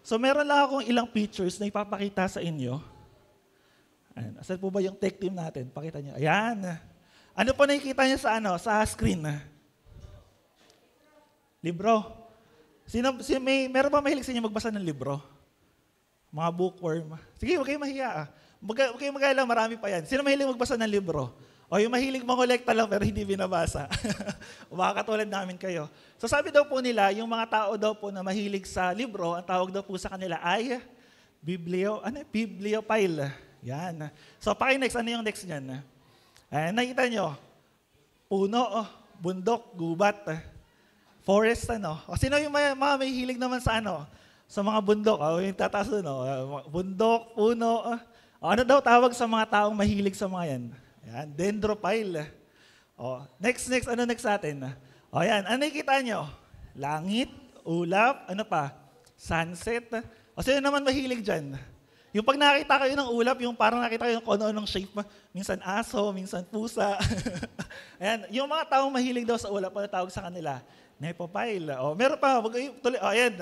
So meron lang akong ilang pictures na ipapakita sa inyo. Ayan. Asan po ba yung tech team natin? Pakita niyo. Ayan. Ano po nakikita niyo sa screen? Libro. Meron ba mahilig sa inyo magbasa ng libro? Mga bookworm. Sige, huwag kayong mahiya. Huwag kayong mag-alala, marami pa yan. Sino mahilig magbasa ng libro? O yung mahilig mangolekta lang pero hindi binabasa. Makakatulad namin kayo. So sabi daw po nila, yung mga tao daw po na mahilig sa libro, ang tawag daw po sa kanila ay bibliophile. Yan. So paki-next, ano yung next niyan? Nakita nyo, puno, bundok, gubat, forest, O sino yung mga mahilig naman sa sa mga bundok? Yung tataas doon, bundok, puno. Ano daw tawag sa mga taong mahilig sa mga yan? Yan, dendrophile. Next, ano next natin? Yan, ano nakikita nyo? Langit, ulap, ano pa? Sunset. Sino naman mahilig dyan? Yung pag nakita kayo ng ulap, yung parang nakita kayo kung ano-anong shape, minsan aso, minsan pusa. Ayan, yung mga taong mahilig daw sa ulap, ano tawag sa kanila? Nepophile. Meron pa, ayan.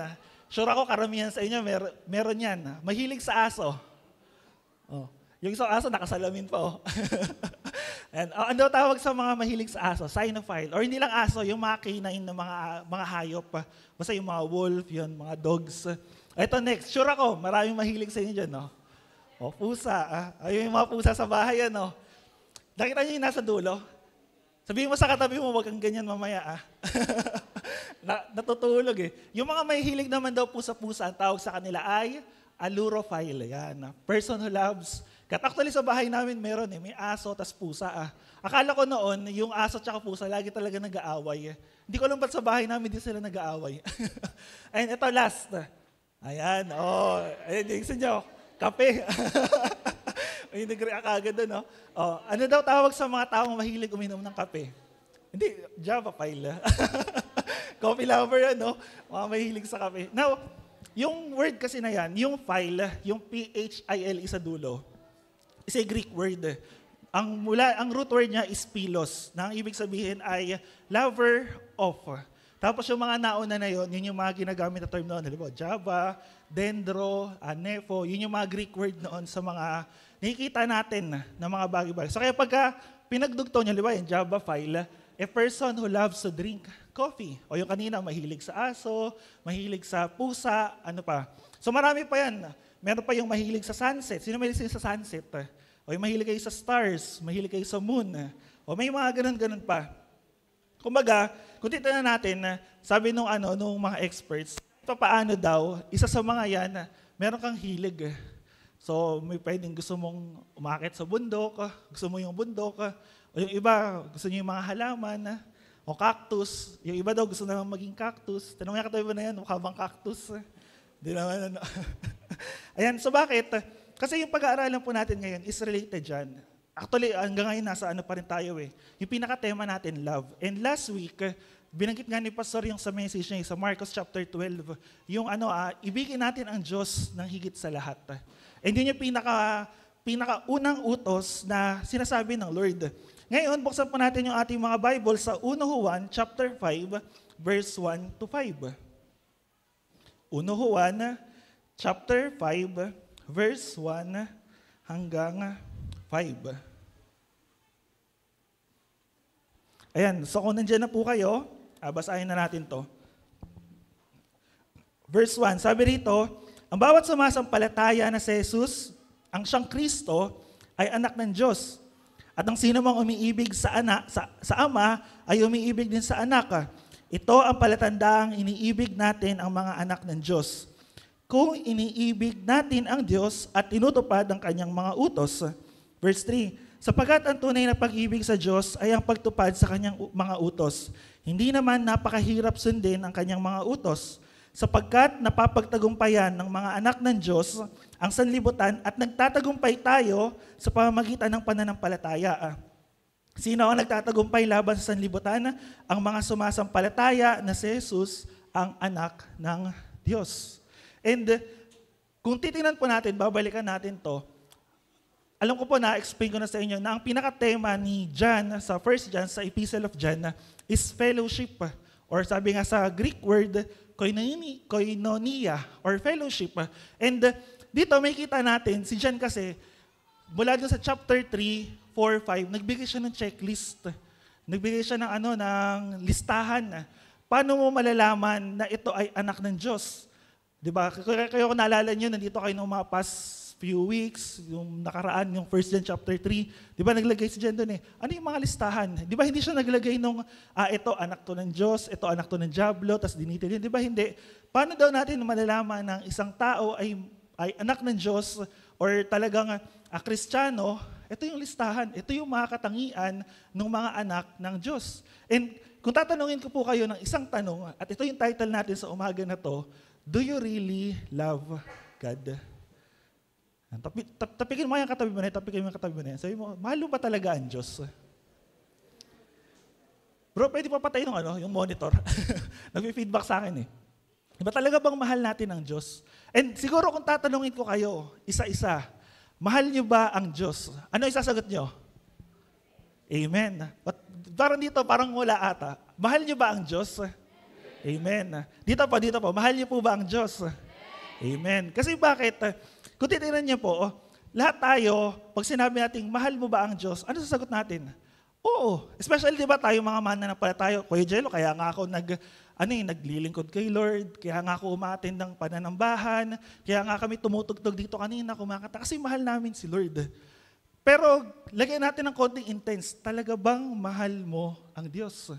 Sure ako, karamihan sa inyo, meron yan. Mahilig sa aso. Yung isang aso, nakasalamin pa. And, ano tawag sa mga mahilig sa aso? Cynophile. Or hindi lang aso, yung mga canine na mga hayop. Basta yung mga wolf, yun, mga dogs. Ito next, sure ako, maraming mahilig sa inyo dyan. Pusa. Ayun yung mga pusa sa bahay. Nakita niyo yung nasa dulo? Sabihin mo sa katabi mo, wag kang ganyan mamaya. Natutulog eh. Yung mga mahilig naman daw po sa pusa, ang tawag sa kanila ay allurophile. Yan. Person who loves. Actually sa bahay namin meron may aso tas pusa. Akala ko noon, yung aso at pusa lagi talaga nag-aaway. Hindi ko alam ba't sa bahay namin din sila nag-aaway. And ito last. Ayan, ayun, yung nyo, kape. Ay, nag-react agad doon, ano daw tawag sa mga taong mahilig uminom ng kape? Hindi, Javaphile. Coffee lover yan, mga mahilig sa kape. Now, yung word kasi na yan, yung phile, yung P-H-I-L-E sa dulo, is a Greek word. Ang root word niya is philos, na ang ibig sabihin ay lover of. Tapos yung mga nauna na yun yung mga ginagamit na term noon. Halimbawa, Java, Dendro, Nepho, yun yung mga Greek word noon sa mga nakikita natin na mga bagay-bagay. So kaya pagka pinagdugtong niya, halimbawa yung Javaphile, a person who loves to drink coffee. O yung kanina, mahilig sa aso, mahilig sa pusa, ano pa. So marami pa yan. Meron pa yung mahilig sa sunset. Sino mahilig sa sunset? O yung mahilig kayo sa stars, mahilig kayo sa moon. O may mga ganun-ganun pa. Kumbaga, kung titignan natin, sabi nung mga experts, paano daw, isa sa mga yan, meron kang hilig. So, may pwedeng gusto mong umakit sa bundok, gusto mo yung bundok, o yung iba, gusto niyo yung mga halaman, o cactus. Yung iba daw gusto naman maging cactus. Tanong nga katabi na yan, mukha bang cactus? Di naman, Ayan, so bakit? Kasi yung pag-aaralan po natin ngayon is related dyan. Actually, hanggang ngayon nasa pa rin tayo Yung pinaka-tema natin, love. And last week, binanggit nga ni Pastor yung sa message niya sa Marcos chapter 12, yung ibigin natin ang Diyos ng higit sa lahat. And yun yung pinaka-unang utos na sinasabi ng Lord. Ngayon, buksan po natin yung ating mga Bible sa 1 Juan chapter 5, verse 1 to 5. 1 Juan chapter 5, verse 1 hanggang 5. Ayan, so kung nandiyan na po kayo, basahin na natin to. Verse 1, sabi rito, ang bawat sumasampalataya na si Jesus, ang siyang Kristo, ay anak ng Diyos. At ang sino mang umiibig sa Ama, ay umiibig din sa anak. Ito ang palatandaang iniibig natin ang mga anak ng Diyos. Kung iniibig natin ang Diyos at tinutupad ang kanyang mga utos. Verse 3, sapagkat ang tunay na pag-ibig sa Diyos ay ang pagtupad sa kanyang mga utos. Hindi naman napakahirap sundin ang kanyang mga utos, sapagkat napapagtagumpayan ng mga anak ng Diyos ang sanlibutan at nagtatagumpay tayo sa pamamagitan ng pananampalataya. Sino ang nagtatagumpay laban sa sanlibutan? Ang mga sumasampalataya na si Jesus ang anak ng Diyos. And kung titingnan po natin, babalikan natin to, alam ko po na-explain ko na sa inyo na ang pinaka-tema ni John sa 1 John, sa Epistle of John, is fellowship. Or sabi nga sa Greek word, koinonia or fellowship. And dito may kita natin, si John kasi, mula doon sa chapter 3, 4, 5, nagbigay siya ng checklist. Nagbigay siya ng listahan. Paano mo malalaman na ito ay anak ng Diyos? Diba? Kaya kung naalala nyo, nandito kayo nung mga past few weeks, yung nakaraan, yung 1 John chapter 3, di ba naglagay si John doon Ano yung mga listahan? Di ba hindi siya naglagay nung, ito anak to ng Diyos, ito anak to ng Diablo, tas dinitil yun. Di ba hindi? Paano daw natin malalaman ng isang tao ay anak ng Diyos or talagang Kristiyano? Ito yung listahan. Ito yung mga katangian ng mga anak ng Diyos. And kung tatanungin ko po kayo ng isang tanong, at ito yung title natin sa umaga na to, do you really love God? Tapikin mo yung katabi mo na, tapikin mo yung katabi mo na. Sabi mo, mahal mo ba talaga ang Diyos? Bro, pwede pa patayin yung monitor. Nag-feedback sa akin Diba talaga bang mahal natin ang Diyos? And siguro kung tatanungin ko kayo, isa-isa, mahal niyo ba ang Diyos? Ano isasagot niyo? Amen. But parang dito, parang wala ata. Mahal niyo ba ang Diyos? Amen. Dito po, mahal niyo po ba ang Diyos? Amen. Kasi bakit? Kung titignan niyo po, lahat tayo, pag sinabi natin, mahal mo ba ang Diyos? Ano sasagot natin? Oo. Especially, di ba tayo mga mananampalataya, Kuya Jello, kaya nga ako naglilingkod kay Lord, kaya nga ako umaattend ng pananambahan, kaya nga kami tumutugtog dito kanina, kumakanta, kasi mahal namin si Lord. Pero, lagyan natin ng konting intense, talaga bang mahal mo ang Diyos?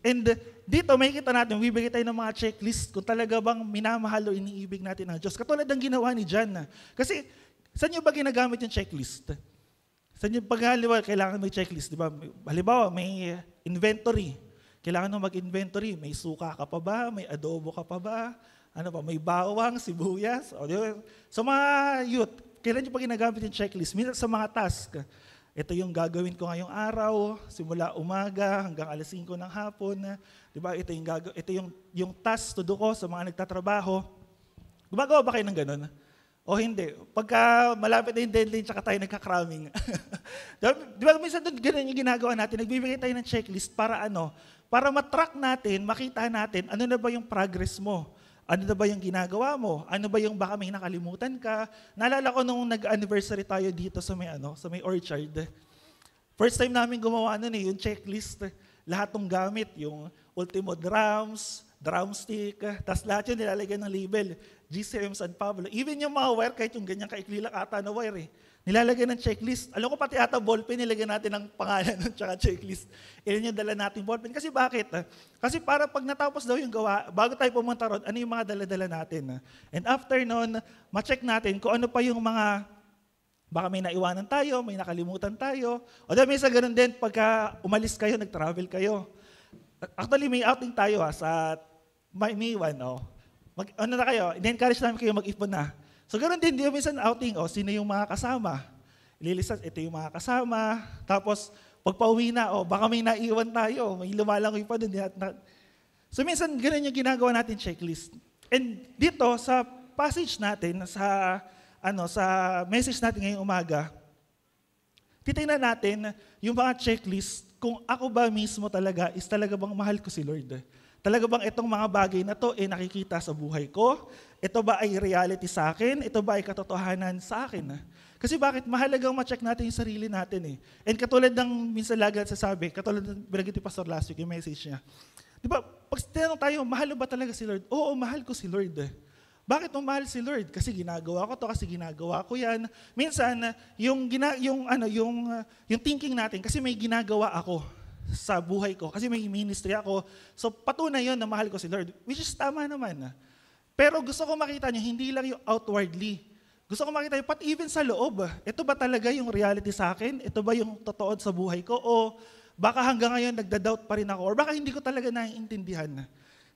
And dito, makikita natin, bibigay tayo ng mga checklist kung talaga bang minamahal o iniibig natin ang Diyos. Katulad ng ginawa ni John. Kasi, saan nyo ba ginagamit yung checklist? Saan nyo kailangan may checklist, di ba? Halimbawa, may inventory. Kailangan mo mag-inventory. May suka ka pa ba? May adobo ka pa ba? May bawang, sibuyas? O, di ba? So mga youth, kailan nyo pa ginagamit yung checklist? Minsan sa mga task. Ito yung gagawin ko ngayong araw, simula umaga hanggang alas 5 ng hapon. Diba? Ito yung task to do ko sa mga nagtatrabaho. Gumagawa ba kayo ng ganun? O hindi? Pagka malapit na yung deadline, tsaka tayo nagka-cramming. Diba minsan doon ganun yung ginagawa natin, nagbibigay tayo ng checklist para para matrack natin, makita natin, ano na ba yung progress mo? Ano na ba yung ginagawa mo? Ano ba yung baka may nakalimutan ka? Naalala ko nung nag-anniversary tayo dito sa may orchard. First time namin gumawa yung checklist. Lahat ng gamit, yung Ultimo drums, drumstick, tas lahat yun nilalagyan ng label. GCM San Pablo. Even yung mga wire, kahit yung ganyan kaikli lang ata na wire nilalagyan ng checklist. Alam ko pati ata ballpen, nilagyan natin ng pangalan ng tsaka checklist. Ilan yung dala natin ballpen. Kasi bakit? Kasi para pag natapos daw yung gawa, bago tayo pumunta ron, ano yung mga dala-dala natin. And after nun, ma-check natin kung ano pa yung mga, baka may naiwanan tayo, may nakalimutan tayo. O dahil minsan ganun din, pagka umalis kayo, nag-travel kayo. Actually, may outing tayo sa May 1. Ano na kayo? In-encourage namin kayo mag-ipon na. So ganoon din, minsan outing, sino yung mga kasama? Ililistas, ito yung mga kasama. Tapos, pag pauwi na, baka may naiwan tayo, may lumalangoy pa dun. So minsan, ganoon yung ginagawa natin checklist. And dito, sa passage natin, sa message natin ngayong umaga, titingnan natin yung mga checklist kung ako ba mismo talaga is talaga bang mahal ko si Lord. Talaga bang itong mga bagay na to nakikita sa buhay ko? Ito ba ay reality sa akin? Ito ba ay katotohanan sa akin? Kasi bakit? Mahalagang ma-check natin yung sarili natin And katulad ng minsan lagi sasabi, katulad ng binanggit ni Pastor last week, yung message niya. Di ba, pag tinanong tayo, mahal ba talaga si Lord? Oo, mahal ko si Lord. Bakit mo mahal si Lord? Kasi ginagawa ko to, kasi ginagawa ko yan. Minsan, yung thinking natin, kasi may ginagawa ako sa buhay ko. Kasi may ministry ako. So patunay yun na mahal ko si Lord. Which is tama naman. Pero gusto ko makita niyo, hindi lang yung outwardly. Gusto ko makita niyo, pat even sa loob. Ito ba talaga yung reality sa akin? Ito ba yung totoo sa buhay ko? O baka hanggang ngayon nagda-doubt pa rin ako? Or baka hindi ko talaga naiintindihan?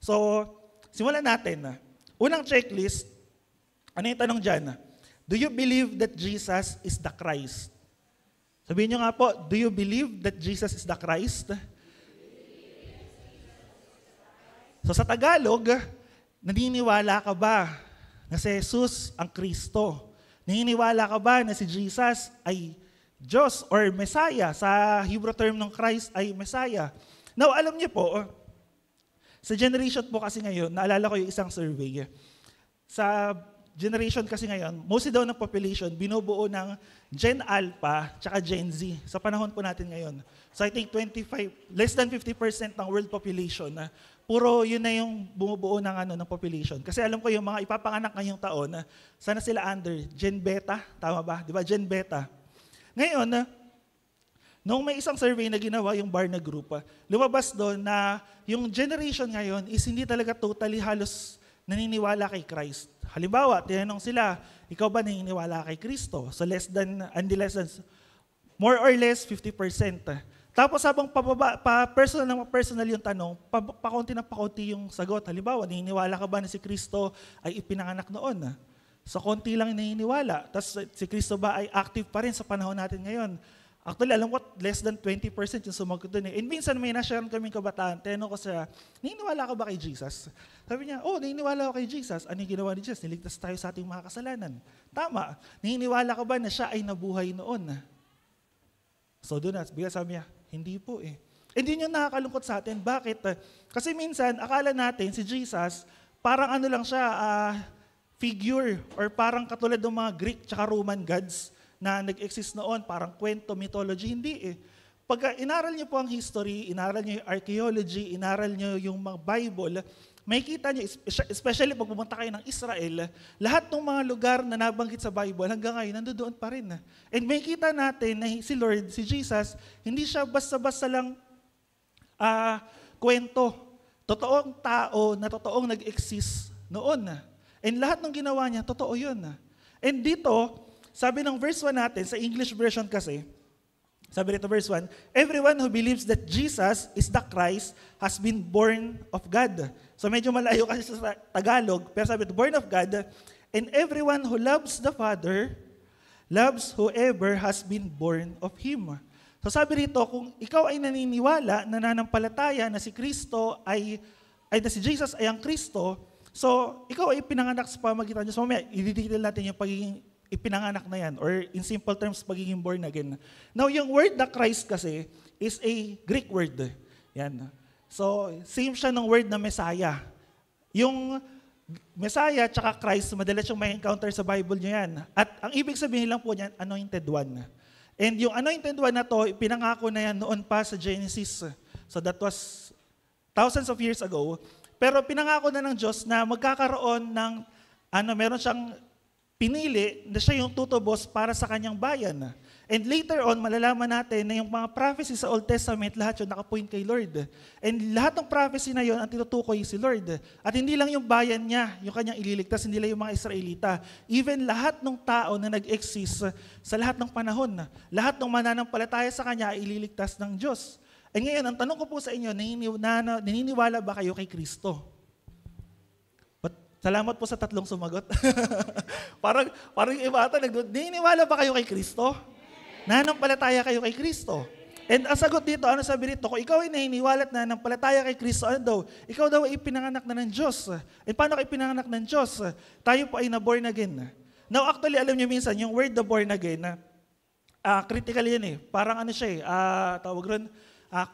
So, simulan natin. Unang checklist, ano yung tanong dyan? Do you believe that Jesus is the Christ? Sabihin nyo nga po, do you believe that Jesus is the Christ? So sa Tagalog, naniniwala ka ba na si Jesus ang Kristo? Naniniwala ka ba na si Jesus ay Diyos or Messiah? Sa Hebrew term ng Christ ay Messiah. Now, alam niyo po, Sa generation po kasi ngayon, naalala ko yung isang survey. Sa generation kasi ngayon, mostly daw ng population, binubuo ng Gen Alpha tsaka Gen Z sa panahon po natin ngayon. So I think less than 50% ng world population na puro yun na yung bumubuo ng population. Kasi alam ko yung mga ipapanganak ngayong taon, sana sila under Gen Beta, tama ba? Di ba? Gen Beta. Ngayon, nung may isang survey na ginawa yung Barna Group, lumabas doon na yung generation ngayon is hindi talaga totally halos naniniwala kay Christ. Halimbawa, tinanong sila, ikaw ba naniniwala kay Kristo? So more or less 50%. Tapos habang personal yung tanong, pakunti na pakunti yung sagot. Halimbawa, naniniwala ka ba na si Kristo ay ipinanganak noon? So konti lang naniniwala. Tapos si Kristo ba ay active pa rin sa panahon natin ngayon? Actually, alam ko, less than 20% yung sumagot doon. And minsan may na-share kaming kabataan, tinanong ko siya, naniniwala ka ba kay Jesus? Sabi niya, naniniwala ako kay Jesus. Ano yung ginawa ni Jesus? Niligtas tayo sa ating mga kasalanan. Tama. Naniniwala ka ba na siya ay nabuhay noon? So doon na, sabi niya, hindi po eh. And yun yung nakakalungkot sa atin. Bakit? Kasi minsan, akala natin si Jesus, parang ano lang siya, figure, or parang katulad ng mga Greek tsaka Roman gods, na nag-exist noon, parang kwento, mythology, hindi eh. Pag inaral niyo po ang history, inaral niyo yung archaeology, inaral niyo yung mga Bible, may kita niyo, especially pag pumunta kayo ng Israel, lahat ng mga lugar na nabanggit sa Bible hanggang ngayon, nandoon pa rin. And may kita natin na si Lord, si Jesus, hindi siya basta-basta lang kwento. Totoong tao na totoong nag-exist noon. And lahat ng ginawa niya, totoo yun. And dito, sabi ng verse 1 natin, sa English version kasi, sabi nito verse 1, everyone who believes that Jesus is the Christ has been born of God. So medyo malayo kasi sa Tagalog, pero sabi ito, born of God, and everyone who loves the Father, loves whoever has been born of Him. So sabi rito, kung ikaw ay naniniwala, nananampalataya na si Kristo ay na si Jesus ay ang Kristo, so ikaw ay pinanganak sa pamagitan Diyos. Mamaya, i-detail natin yung pagiging ipinanganak na yan, or in simple terms, pagiging born again. Now, yung word na Christ kasi is a Greek word. Yan. So, same siya ng word na Messiah. Yung Messiah tsaka Christ, madalas yung may encounter sa Bible niyo yan. At ang ibig sabihin lang po niyan, anointed one. And yung anointed one na to, pinangako na yan noon pa sa Genesis. So that was thousands of years ago. Pero pinangako na ng Diyos na magkakaroon ng, meron siyang pinili na siya yung tutubos para sa kanyang bayan. And later on, malalaman natin na yung mga prophecy sa Old Testament, lahat yun nakapoint kay Lord. And lahat ng prophecy na yun, ang tinutukoy si Lord. At hindi lang yung bayan niya, yung kanyang ililigtas, hindi lang yung mga Israelita. Even lahat ng tao na nag-exist sa lahat ng panahon, lahat ng mananampalataya sa kanya ay ililigtas ng Diyos. E ngayon, ang tanong ko po sa inyo, naniniwala ba kayo kay Kristo? Salamat po sa tatlong sumagot. parang yung iba ata, naniniwala ba kayo kay Kristo? Nananampalataya kayo kay Kristo? And ang sagot dito, ano sabi dito? Kung ikaw ay naniniwala at nananampalataya kay Kristo, ano daw? Ikaw daw ay ipinanganak na ng Diyos. And paano kayo ipinanganak ng Diyos? Tayo po ay na-born again. Now actually, alam niyo minsan, yung word na born again, critical yan eh. Parang ano siya eh, tawag ron,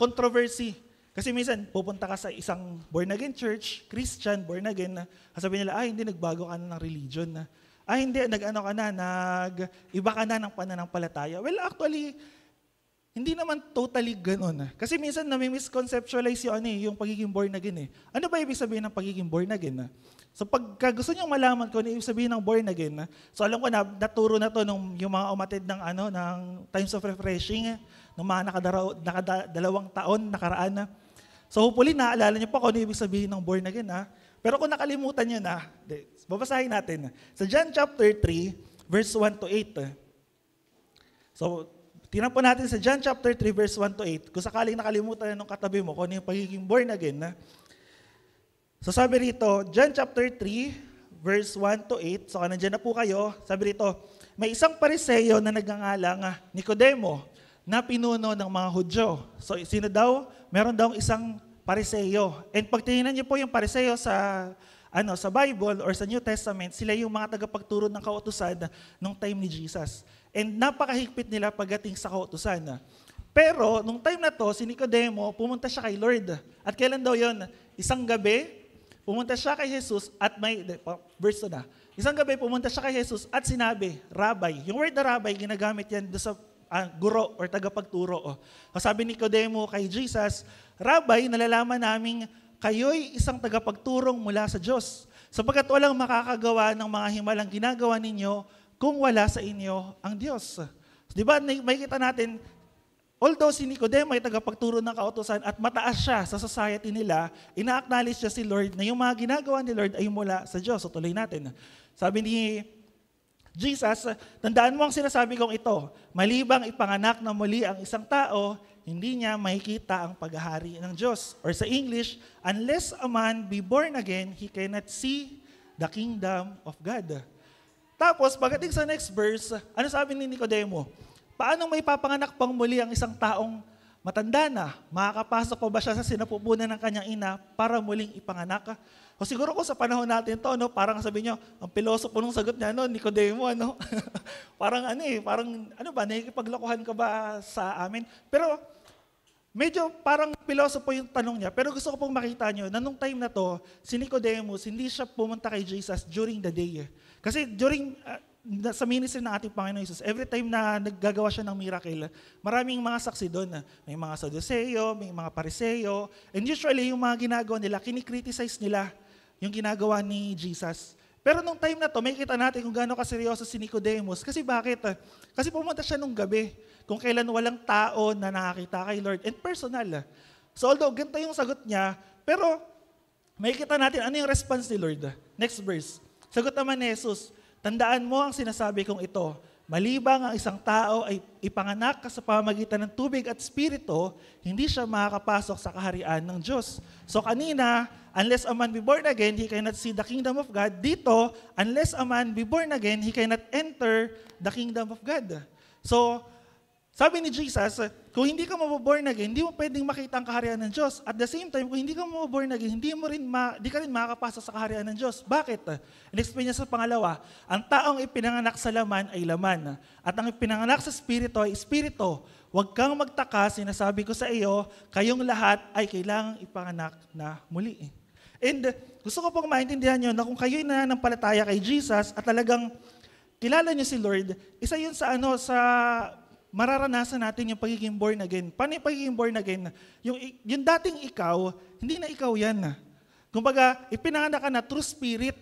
controversy. Kasi minsan, pupunta ka sa isang born-again church, Christian, born-again, sabi nila, hindi, nagbago ka na ng religion. Hindi, iba ka na ng pananampalataya. Well, actually, hindi naman totally ganun. Kasi minsan, nami-misconceptualize yung pagiging born-again. Ano ba ibig sabihin ng pagiging born-again? So pagka gusto niyong malaman ko ano ibig sabihin ng born-again, so alam ko na, naturo na to yung mga umatid ng Times of Refreshing, ng mga nakadalawang taon nakaraan. So hopefully, naalala niyo po kung ano ibig sabihin ng born again. Pero kung nakalimutan niyo na, babasahin natin. Sa John chapter 3, verse 1 to 8. So, tingnan po natin sa John chapter 3, verse 1 to 8. Kung sakaling nakalimutan na ng katabi mo kung ano yung pagiging born again. So sabi rito, John chapter 3, verse 1 to 8. So nandiyan na po kayo. Sabi rito, may isang Pariseo na nagngangalang Nicodemo, na pinuno ng mga Hudyo. So sino daw? Meron daw isang Pariseo. And pag tingnan niyo po yung Pariseo sa Bible or sa New Testament, sila yung mga tagapagturo ng kautusan nung time ni Jesus. And napakahigpit nila pagdating sa kautusan. Pero nung time na to, si Nicodemo, pumunta siya kay Lord. At kailan daw yon? isang gabi, pumunta siya kay Jesus at verse 2 na. Isang gabi, pumunta siya kay Jesus at sinabi, Rabbi. Yung word na Rabbi, ginagamit yan doon sa guro or tagapagturo. Sabi ni Nicodemo kay Jesus, Rabbi, nalalaman namin kayo'y isang tagapagturong mula sa Diyos. Sapagkat walang makakagawa ng mga himalang ginagawa ninyo kung wala sa inyo ang Diyos. Di ba, makikita natin, although si Nicodemo ay tagapagturo ng kautusan at mataas siya sa society nila, ina-acknowledge niya si Lord na yung mga ginagawa ni Lord ay mula sa Diyos. So tuloy natin. Sabi ni Jesus, tandaan mo ang sinasabi kong ito, malibang ipanganak na muli ang isang tao, hindi niya makikita ang paghahari ng Diyos. Or sa English, unless a man be born again, he cannot see the kingdom of God. Tapos, pagdating sa next verse, ano sabi ni Nicodemo? Paano may papanganak pang muli ang isang taong matanda na? Makakapasok pa ba siya sa sinapupunan ng kanyang ina para muling ipanganak? O siguro ko sa panahon natin to, no, parang sabi nyo, ang pilosopo nung sagot niya, no, Nicodemo, ano? parang nakikipaglokohan ka ba sa amin? Pero medyo parang pilosopo yung tanong niya, pero gusto ko pong makita nyo na nung time na to, si Nicodemus, hindi siya pumunta kay Jesus during the day. Kasi sa ministry ng ating Panginoon Jesus, every time na naggagawa siya ng miracle, maraming mga saksi doon. May mga Saduceo, may mga Pariseo, and usually yung mga ginagawa nila, kinikriticize nila yung ginagawa ni Jesus. Pero nung time na to, may kita natin kung gaano kaseryoso si Nicodemus. Kasi bakit? Kasi pumunta siya nung gabi, kung kailan walang tao na nakakita kay Lord, and personal. So although ganito yung sagot niya, pero may kita natin ano yung response ni Lord. Next verse. Sagot naman ni Jesus, tandaan mo ang sinasabi kong ito, malibang ang isang tao ay ipanganak sa pamamagitan ng tubig at espiritu, hindi siya makakapasok sa kaharian ng Diyos. So kanina, unless a man be born again, he cannot see the kingdom of God. Dito, unless a man be born again, he cannot enter the kingdom of God. So, sabi ni Jesus, kung hindi ka mababorn again, hindi mo pwedeng makita ang kaharian ng Diyos. At the same time, kung hindi ka mababorn again, hindi ka rin makakapasok sa kaharian ng Diyos. Bakit? In-explain niya sa pangalawa, ang taong ipinanganak sa laman ay laman. At ang ipinanganak sa espiritu ay espiritu. Huwag kang magtaka, sinasabi ko sa iyo, kayong lahat ay kailangang ipanganak na muli. And gusto ko pong maintindihan nyo na kung kayo'y nananampalataya kay Jesus at talagang kilala nyo si Lord, isa yun sa mararanasan natin yung pagiging born again. Paano yung pagiging born again? Yung dating ikaw, hindi na ikaw yan. Kumbaga, ipinanganak ka na through spirit.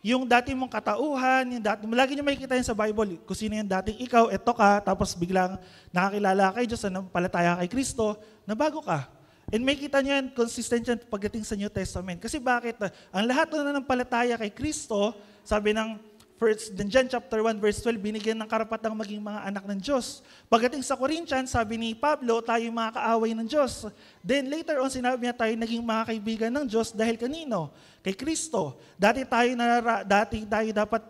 Yung dati mong katauhan, lagi nyo makikita yun sa Bible, kung sino yung dating ikaw, eto ka, tapos biglang nakakilala kay Diyos, palataya kay Kristo, na bago ka. And makikita nyo yan, consistent yan pagdating sa New Testament. Kasi bakit? Ang lahat na ng palataya kay Kristo, sabi ng John chapter 1 verse 12, binigyan ng karapatang maging mga anak ng Diyos. Pagdating sa Corinthians, sabi ni Pablo, tayo mga kaaway ng Diyos. Then later on, sinabi niya tayo naging mga kaibigan ng Diyos dahil kanino? Kay Kristo. Dati tayo dapat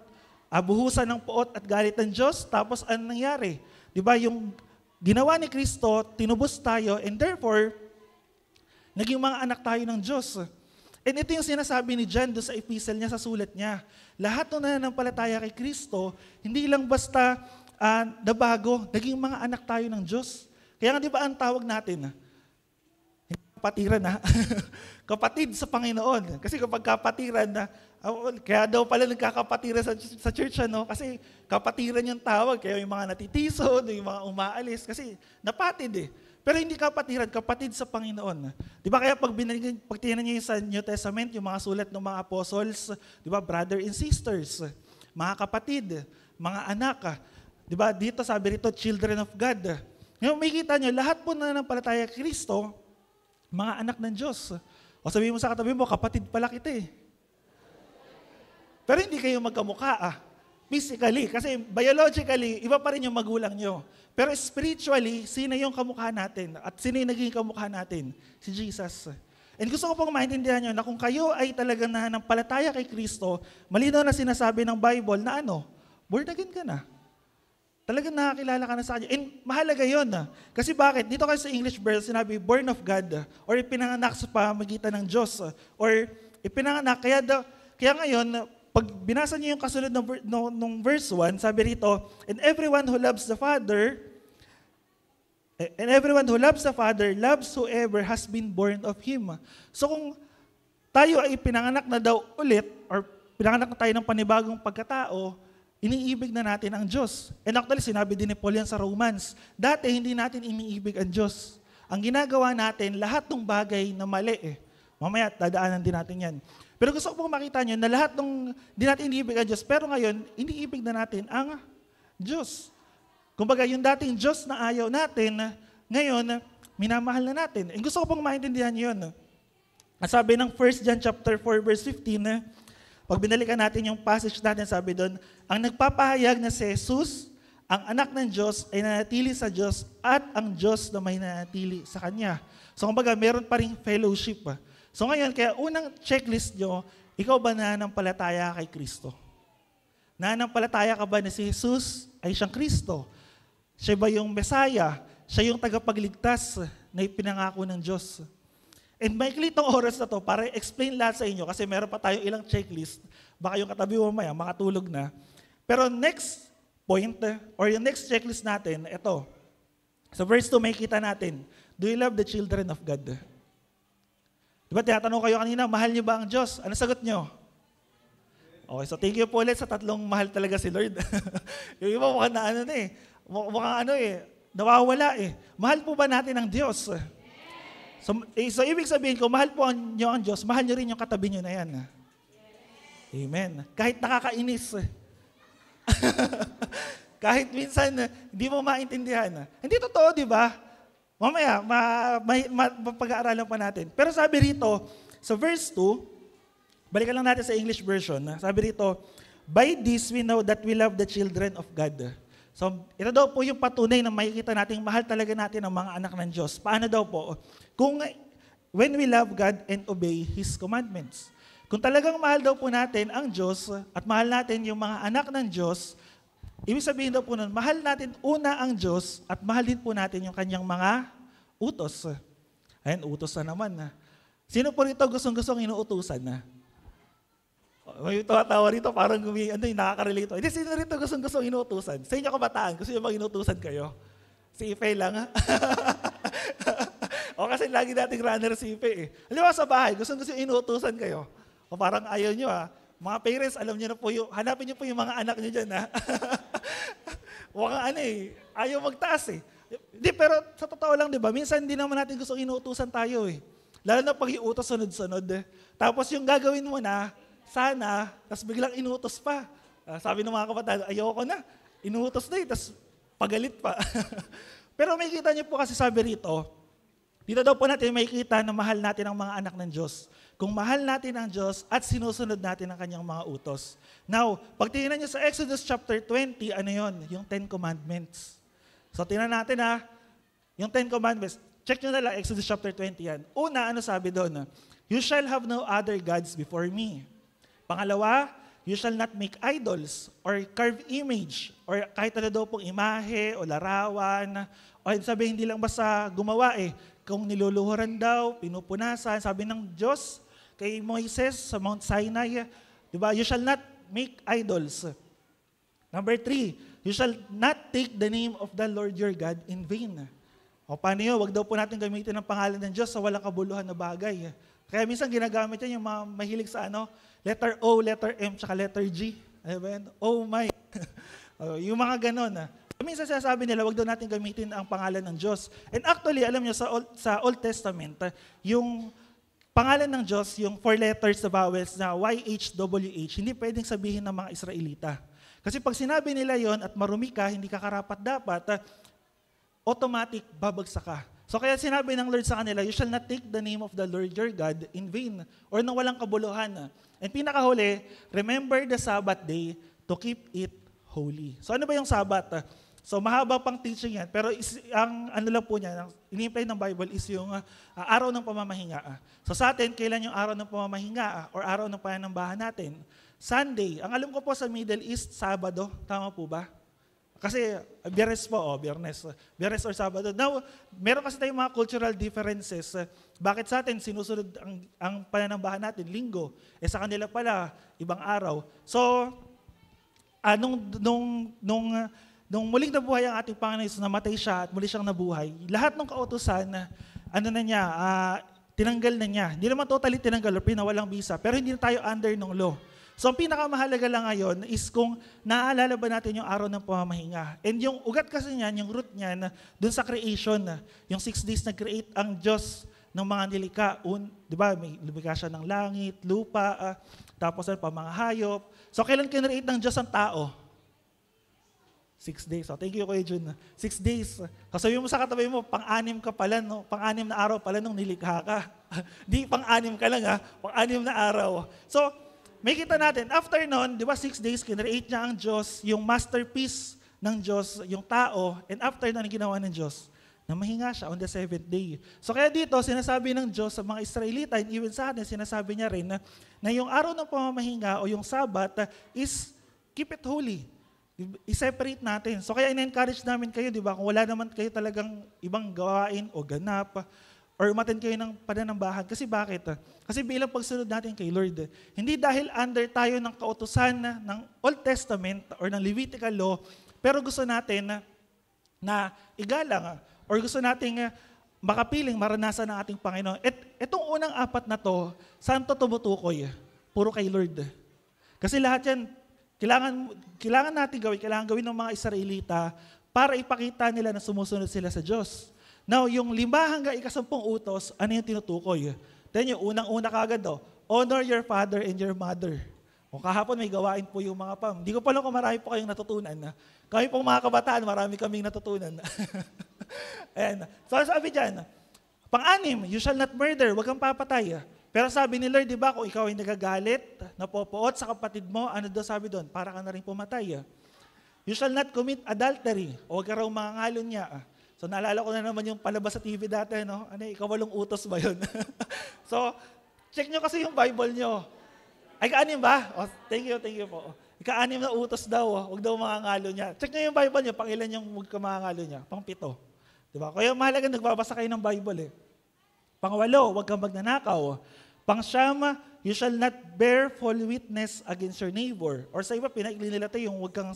buhusan ng puot at galit ng Diyos, tapos ano nangyari? Diba, yung ginawa ni Kristo, tinubos tayo, and therefore, naging mga anak tayo ng Diyos. And ito yung sinasabi ni John doon sa epistle niya, sa sulat niya. Lahat ng nananampalataya kay Kristo, hindi lang basta nabago, naging mga anak tayo ng Diyos. Kaya nga di ba ang tawag natin? Kapatiran na. Kapatid sa Panginoon. Kasi kapag kapatiran na, kaya daw pala nagkakapatiran sa church, ano? Kasi kapatiran yung tawag. Kaya yung mga natitisod, yung mga umaalis. Kasi napatid eh. Pero hindi kapatiran, kapatid sa Panginoon. Di ba kaya pag tingnan niyo sa New Testament, yung mga sulat ng mga apostles, di ba, brother and sisters, mga kapatid, mga anak, di ba, dito sabi rito, children of God. Ngayon, makikita niyo, lahat po na nanampalataya kay Kristo, mga anak ng Diyos. O sabihin mo sa katabi mo, kapatid pala kita eh. Pero hindi kayo magkamukha physically, kasi biologically, iba pa rin yung magulang nyo. Pero spiritually, sino yung kamukha natin? At sino yung naging kamukha natin? Si Jesus. And gusto ko pong maintindihan nyo na kung kayo ay talagang nananampalataya kay Kristo, malinaw na sinasabi ng Bible na born again ka na. Talagang nakakilala ka na sa Kanya. And mahalaga yun. Kasi bakit? Dito kasi sa English verse, sinabi, born of God, or ipinanganak sa pamagitan ng Diyos, or ipinanganak, kaya ngayon, pag binasa niyo yung kasunod ng verse 1, sabi rito, and everyone who loves the Father loves whoever has been born of Him. So kung tayo ay pinanganak na daw ulit or pinanganak na tayo ng panibagong pagkatao, iniibig na natin ang Diyos. And actually, sinabi din ni Paul yan sa Romans, dati hindi natin iniibig ang Diyos. Ang ginagawa natin, lahat ng bagay na mali Mamaya, dadaanan din natin yan. Pero gusto ko pong makita nyo na lahat ng hindi natin iniibig ang Diyos, pero ngayon, iniibig na natin ang Diyos. Kumbaga, yung dating Diyos na ayaw natin, ngayon, minamahal na natin. And gusto ko pong maintindihan yun. Sabi ng 1 John chapter 4, verse 15, pag binalikan natin yung passage natin, sabi doon, ang nagpapahayag na si Jesus, ang anak ng Diyos ay nanatili sa Diyos at ang Diyos na may nanatili sa Kanya. So kumbaga, meron pa rin fellowship. So ngayon, kaya unang checklist nyo, ikaw ba nananampalataya kay Kristo? Nananampalataya ka ba na si Jesus ay siyang Kristo? Siya ba yung Messiah? Siya yung tagapagligtas na ipinangako ng Diyos? And maikli itong oras na to para explain lahat sa inyo kasi meron pa tayong ilang checklist. Baka yung katabi mo maya, makatulog na. Pero next point, or yung next checklist natin, ito. Sa verse 2, makikita natin, do you love the children of God? Diba, tinatanong kayo kanina, mahal niyo ba ang Diyos? Ano sagot niyo? Okay, so thank you po ulit sa tatlong mahal talaga si Lord. Yung iba mukhang na nawawala Mahal po ba natin ang Diyos? So ibig sabihin ko, mahal po niyo ang Diyos, mahal niyo rin yung katabi niyo na yan. Amen. Kahit nakakainis. Kahit minsan, hindi mo maintindihan. Hindi totoo, di ba? Mamaya, mapag-aaralan pa natin. Pero sabi rito, sa verse 2, balikan lang natin sa English version. Sabi rito, by this we know that we love the children of God. So, ito daw po yung patunay na makikita natin, mahal talaga natin ang mga anak ng Diyos. Paano daw po? When we love God and obey His commandments. Kung talagang mahal daw po natin ang Diyos at mahal natin yung mga anak ng Diyos, ibig sabihin daw po nun, mahal natin una ang Diyos at mahal din po natin yung kanyang mga utos. Ayan, utos na naman. Sino po rito gustong-gustong inuutusan na? May tawa rito, parang nakaka-relate. Hindi, sino rito gustong-gustong inuutusan? Sa inyo kabataan, gusto nyo bang inuutusan kayo? Si Ife lang, ha? O kasi lagi dating runner si Ife Alam mo sa bahay, gusto inuutusan kayo. O parang ayaw nyo, ha? Mga parents, alam nyo na po hanapin nyo po yung mga anak nyo dyan, ha? Mukhang ayaw magtaas Hindi, pero sa totoo lang, di ba? Minsan hindi naman natin gusto inuutusan tayo Lalo na pag iutos sunod-sunod Tapos yung gagawin mo na, sana, tapos biglang inuutos pa. Sabi ng mga kapatid, ayoko na. Inuutos na tapos pagalit pa. Pero makikita niyo po kasi sabi rito, dito daw po natin makikita na mahal natin ang mga anak ng Diyos. Kung mahal natin ang Diyos at sinusunod natin ang kanyang mga utos. Now, pag tingnan niyo sa Exodus chapter 20, ano yon? Yung 10 Commandments. So, tingnan natin yung 10 Commandments. Check nyo na lang, Exodus chapter 20 yan. Una, ano sabi doon? You shall have no other gods before me. Pangalawa, you shall not make idols or carve image or kahit ano daw pong imahe o larawan. O sabi, hindi lang basta gumawa Kung niluluhuran daw, pinupunasan, sabi ng Diyos kay Moises sa Mount Sinai, di ba? You shall not make idols. Number 3, you shall not take the name of the Lord your God in vain. O paano yun? Huwag daw po natin gamitin ang pangalan ng Diyos sa walang kabuluhan na bagay. Kaya minsan ginagamit yan yung mga mahilig sa letter O, letter M, tsaka letter G. Ano ba yan? Oh my. Yung mga ganon. Minsan sinasabi nila, wag daw natin gamitin ang pangalan ng Diyos. And actually, alam nyo, sa Old Testament, yung pangalan ng Diyos, yung 4 letters na vowels na YHWH, hindi pwedeng sabihin ng mga Israelita. Kasi pag sinabi nila yon at marumi ka, hindi ka karapat-dapat, automatic babagsak ka. So kaya sinabi ng Lord sa kanila, you shall not take the name of the Lord your God in vain or nang walang kabuluhan. And pinakahuli, remember the Sabbath day to keep it holy. So ano ba yung Sabbath? So mahaba pang teaching yan, pero ang ano lang po niya, ini-imply ng Bible is yung araw ng pamamahinga. So sa atin, kailan yung araw ng pamamahinga or araw ng panambahan natin? Sunday. Ang alam ko po sa Middle East, Sabado. Tama po ba? Kasi Biyernes po, Biyernes or Sabado. Now, meron kasi tayong mga cultural differences. Bakit sa atin sinusunod ang pananambahan natin, Linggo? Sa kanila pala, ibang araw. So, nung muling nabuhay ang ating Panginoon, namatay siya at muli siyang nabuhay, lahat ng kautusan, tinanggal na niya. Hindi naman totally tinanggal o pinawalang visa, pero hindi na tayo under ng law. So ang pinakamahalaga lang ngayon is kung naaalala ba natin yung araw ng pamamahinga. And yung ugat kasi niyan, yung root niyan, dun sa creation, yung 6 days nag-create ang Diyos ng mga nilikha. Di ba, may lumikha siya ng langit, lupa, tapos pa mga hayop. So kailan kinreate ng Diyos ang tao? 6 days. So, thank you, Kuya Jun. 6 days. Sasabihin mo sa katabi mo, pang-anim ka pala, no? Pang-anim na araw pala nung nilikha ka. Di pang-anim ka lang, pang-anim na araw. So, may kita natin, after nun, di ba 6 days, kinreate niya ang Diyos, yung masterpiece ng Diyos, yung tao, and after nun, ginawa ng Diyos, na mahinga siya on the 7th day. So kaya dito, sinasabi ng Diyos sa mga Israelita, and even sa atin, sinasabi niya rin na yung araw ng pamamahinga o yung Sabbath is keep it holy. I-separate natin. So kaya in-encourage namin kayo, di ba, kung wala naman kayo talagang ibang gawain o ganap, or umattend kayo ng pananambahan. Kasi bakit? Kasi bilang pagsunod natin kay Lord, hindi dahil under tayo ng kautusan ng Old Testament or ng Levitical law, pero gusto natin na igalang or gusto nating makapiling maranasan ng ating Panginoon. At itong unang 4 na to, saan to tumutukoy? Puro kay Lord. Kasi lahat yan, kailangan natin gawin, kailangan gawin ng mga Israelita para ipakita nila na sumusunod sila sa Diyos. Now, yung 5 hanggang 10 utos, ano yung tinutukoy? Then yung unang-una kagad honor your father and your mother. O kahapon may gawain po yung mga pam. Hindi ko pa lang kung marami po kayong natutunan. Kami pong mga kabataan, marami kaming natutunan. Ayan. So sabi dyan, 6, you shall not murder, huwag kang papatay. Pero sabi ni Lord, di ba, kung ikaw ay nagagalit, napopoot sa kapatid mo, ano daw sabi doon? Para ka na rin pumatay. You shall not commit adultery, o huwag ka raw mangangalon niya. So naalala ko na naman yung palabas sa TV dati, no? Ano, ikawalong utos ba yun? So, check nyo kasi yung Bible nyo. Ay, ka-6 ba? Oh, thank you po. Ika-6 na utos daw, huwag daw mangangalo niya. Check nyo yung Bible nyo, pang ilan yung huwag ka mangangalo niya? Pang 7. Diba? Kaya mahalaga nagbabasa kayo ng Bible. Pang 8, huwag kang magnanakaw. Pang 9, you shall not bear false witness against your neighbor. Or sa iba, pinaigli nila ito yung huwag kang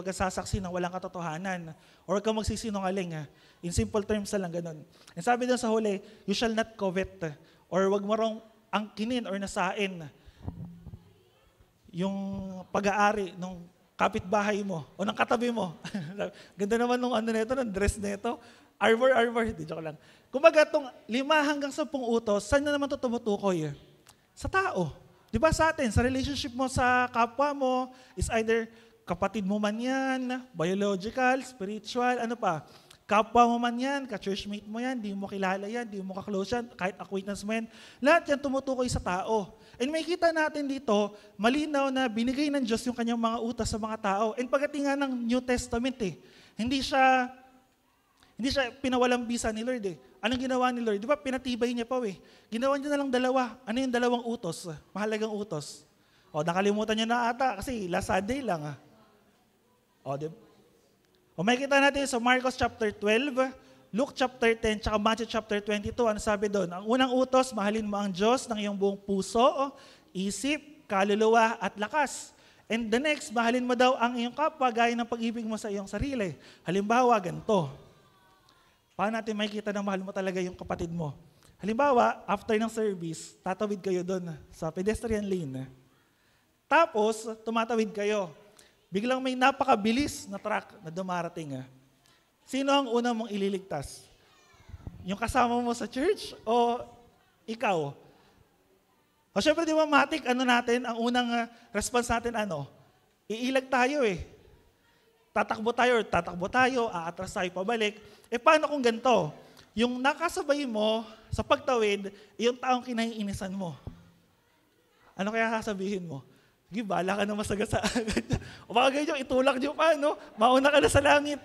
sasaksi ng walang katotohanan. Or huwag kang magsisinungaling. In simple terms na lang ganun. And sabi doon sa huli, you shall not covet. Or huwag mo rong angkinin or nasain yung pag-aari ng kapitbahay mo o ng katabi mo. Ganda naman nung ng dress nito. Arbor. Di joke lang. Kumbaga itong 5 hanggang 10 utos, saan na naman ito tumutukoy? Sa tao. Di ba sa atin, sa relationship mo sa kapwa mo, is either kapatid mo man yan, biological, spiritual, ano pa, kapwa mo man yan, ka-churchmate mo yan, di mo kilala yan, di mo ka-close yan, kahit acquaintance mo yan, lahat yan tumutukoy sa tao. And may kita natin dito, malinaw na binigay ng Diyos yung kanyang mga utos sa mga tao. And pagdating nga ng New Testament hindi siya pinawalang bisa ni Lord Anong ginawa ni Lord? Di ba pinatibay niya pa Ginawa niya na lang 2. Ano yung 2 utos? Mahalagang utos. O, nakalimutan niya na ata kasi last Sunday lang O, di ba? O may kita natin sa Marcos chapter 12, Luke chapter 10, tsaka Matthew chapter 22. Ano sabi doon? Ang unang utos, mahalin mo ang Diyos ng iyong buong puso, isip, kaluluwa, at lakas. And the next, mahalin mo daw ang iyong kapwa gaya ng pag-ibig mo sa iyong sarili. Halimbawa, ganito. Paano natin makikita na mahal mo talaga yung kapatid mo? Halimbawa, after ng service, tatawid kayo doon sa pedestrian lane. Tapos, tumatawid kayo. Biglang may napakabilis na truck na dumarating. Sino ang una mong ililigtas? Yung kasama mo sa church o ikaw? O syempre, di ba, matik, ang unang response natin, iilag tayo Tatakbo tayo, aatras tayo pabalik. Paano kung ganito? Yung nakasabay mo sa pagtawid, yung taong kinaiinisan mo. Ano kaya sasabihin mo? Sige, bahala ka na masagasaan. O baka ganyan, itulak niyo pa, mauna ka na sa langit.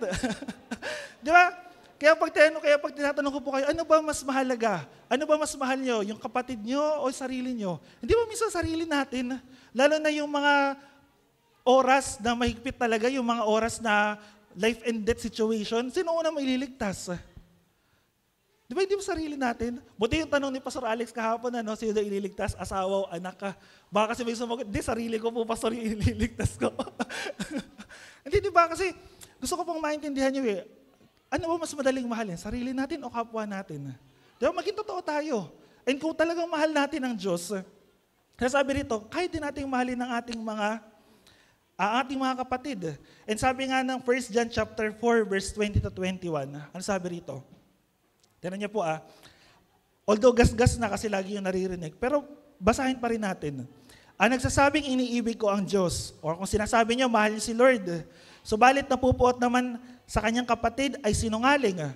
Di ba? Kaya pag tinatanong ko po kayo, ano ba mas mahalaga? Ano ba mas mahal nyo? Yung kapatid nyo o sarili nyo? Hindi ba minsan sarili natin? Lalo na yung mga oras na mahigpit talaga, yung mga oras na life and death situation, sino una mo ililigtas? Di ba hindi mo sarili natin? Buti yung tanong ni Pastor Alex kahapon, sino na ililigtas? Asawa o anak ka? Baka kasi may sumagot, hindi, sarili ko po, Pastor, yung ililigtas ko. Hindi, di ba? Kasi gusto ko pong maintindihan nyo ano ba mas madaling mahalin? Sarili natin o kapwa natin? Di ba? Maging totoo tayo. And kung talagang mahal natin ang Diyos, sabi rito, kahit din nating mahalin ang ating mga kapatid. And sabi nga ng 1 John chapter 4, verse 20 to 21, ano sabi rito? Tignan niyo po although gas-gas na kasi lagi yung naririnig, pero basahin pa rin natin. Ang nagsasabing iniibig ko ang Diyos, or kung sinasabi niyo, mahal niyo si Lord, subalit napupuot naman sa kanyang kapatid ay sinungaling.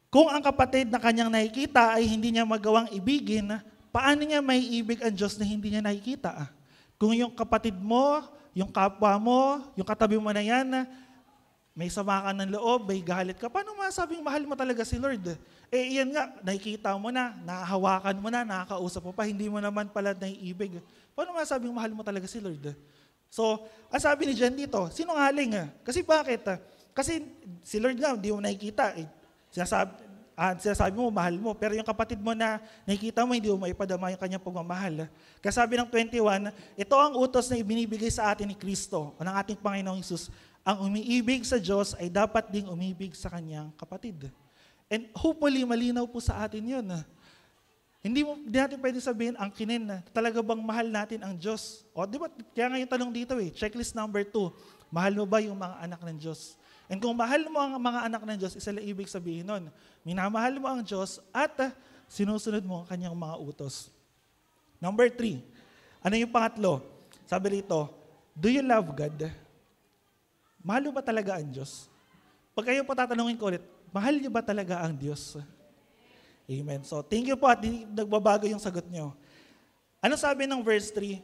Kung ang kapatid na kanyang nakikita ay hindi niya magawang ibigin, paano niya may ibig ang Diyos na hindi niya nakikita? Kung yung kapatid mo, yung kapwa mo, yung katabi mo na yan, may sama ka ng loob, may galit ka, paano masabing mahal mo talaga si Lord? Iyan nga, nakikita mo na, nahahawakan mo na, nakakausap mo pa, hindi mo naman pala naiibig. Paano masabing mahal mo talaga si Lord? So, ang sabi ni Jen dito, sinungaling. Kasi bakit? Kasi si Lord nga, hindi mo nakikita. Sinasabi mo, mahal mo. Pero yung kapatid mo na nakikita mo, hindi mo maipadama yung kanyang pagmamahal. Kasi sabi ng 21, ito ang utos na ibinibigay sa atin ni Kristo o ng ating Panginoong Hesus. Ang umiibig sa Diyos ay dapat ding umibig sa kanyang kapatid. And hopefully, malinaw po sa atin yun. Hindi natin pwede sabihin ang kinin na talaga bang mahal natin ang Diyos. O di ba, kaya nga yung tanong dito checklist number 2, mahal mo ba yung mga anak ng Diyos? And kung mahal mo ang mga anak ng Diyos, isa lang ibig sabihin nun, minamahal mo ang Diyos at sinusunod mo ang kanyang mga utos. Number 3, ano yung pangatlo? Sabi rito, do you love God? Mahal mo ba talaga ang Diyos? Pag kayo patatanungin ko ulit, mahal niyo ba talaga ang Diyos? Amen. So, thank you po at nagbabago yung sagot nyo. Ano sabi ng verse 3?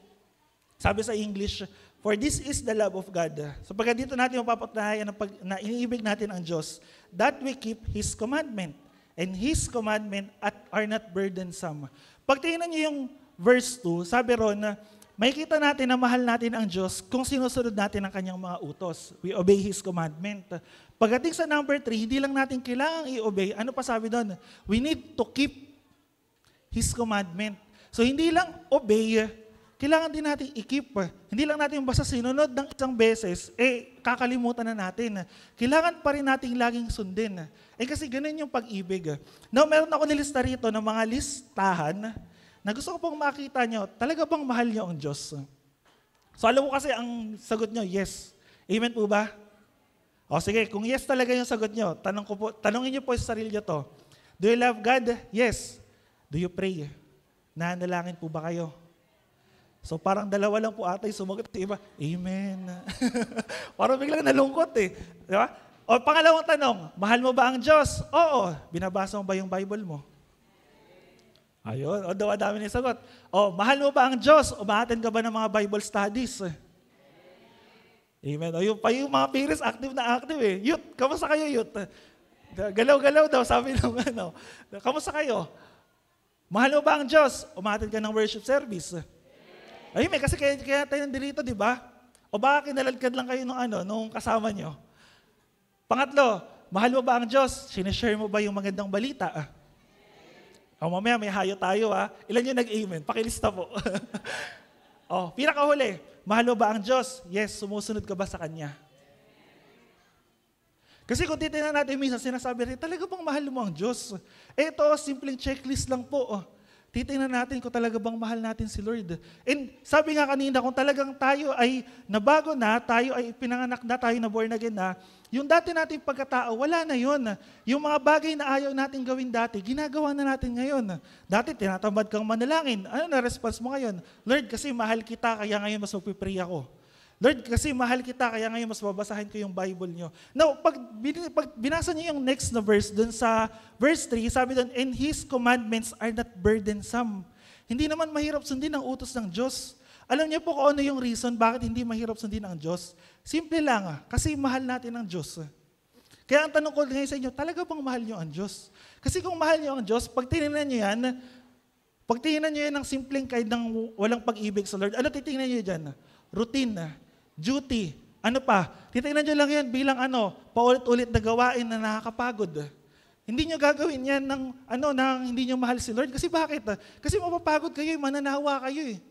Sabi sa English, for this is the love of God. So, pagka dito natin mapapatunayan na iniibig natin ang Diyos, that we keep His commandment. And His commandment are not burdensome. Pag tingnan nyo yung verse 2, sabi ron na, makikita natin na mahal natin ang Diyos kung sinusunod natin ang kanyang mga utos. We obey His commandment. Pagdating sa number 3, hindi lang natin kailangang i-obey. Ano pa sabi doon? We need to keep His commandment. So hindi lang obey, kailangan din natin i-keep. Hindi lang natin basta sinunod ng isang beses, kakalimutan na natin. Kailangan pa rin natin laging sundin. Kasi ganun yung pag-ibig. Now, meron ako nilista rito ng mga listahan na gusto ko pong makita nyo, talaga bang mahal nyo ang Diyos? So alam mo kasi ang sagot nyo, yes. Amen po ba? O sige, kung yes talaga yung sagot nyo, tanongin nyo po sa sarili nyo to. Do you love God? Yes. Do you pray? Nanalangin po ba kayo? So parang dalawa lang po ata yung sumagot. Iba, amen. Parang biglang nalungkot Di ba? O pangalawang tanong, mahal mo ba ang Diyos? Oo. Binabasa mo ba yung Bible mo? Ayun, dami na sagot. O, mahal mo ba ang Diyos? Umaattend ka ba ng mga Bible studies? Amen. O, yung mga parents, active na active Youth, kamusta kayo, youth? Galaw-galaw daw, sabi nung Kamusta kayo? Mahal mo ba ang Diyos? Umaattend ka ng worship service? Ayun, kasi kaya tayo nandito, di ba? O baka kinaladkad lang kayo nung kasama nyo? Pangatlo, mahal mo ba ang Diyos? Sinishare mo ba yung magandang balita? Mamaya may hayo tayo Ilan yung nag-amen? Pakilista po. Pinakahuli, mahal mo ba ang Diyos? Yes, sumusunod ka ba sa Kanya? Kasi kung titignan natin minsan, sinasabi rin, talaga bang mahal mo ang Diyos? Ito, simpleng checklist lang po. Titignan natin kung talaga bang mahal natin si Lord. And sabi nga kanina, kung talagang tayo ay nabago na, tayo ay pinanganak na, tayo na born again na, yung dati nating pagkatao, wala na yun. Yung mga bagay na ayaw natin gawin dati, ginagawa na natin ngayon. Dati tinatamad kang manalangin. Ano na response mo ngayon? Lord, kasi mahal kita, kaya ngayon mas magpipray ako. Lord, kasi mahal kita, kaya ngayon mas babasahin ko yung Bible nyo. Now, pag binasa nyo yung next na verse, dun sa verse 3, sabi dun, and His commandments are not burdensome. Hindi naman mahirap sundin ang utos ng Diyos. Alam niyo po kung ano yung reason bakit hindi mahirap sundin ang Diyos? Simple lang, kasi mahal natin ang Diyos. Kaya ang tanong ko ngayon sa inyo, talaga bang mahal niyo ang Diyos? Kasi kung mahal niyo ang Diyos, pag tinignan niyo yan ng simpleng kahit ng walang pag-ibig sa Lord, ano titingnan niyo dyan? Routine, duty, ano pa? Titingnan niyo lang yan bilang paulit-ulit na gawain na nakakapagod. Hindi niyo gagawin yan ng hindi niyo mahal si Lord. Kasi bakit? Kasi mapapagod kayo, mananawa kayo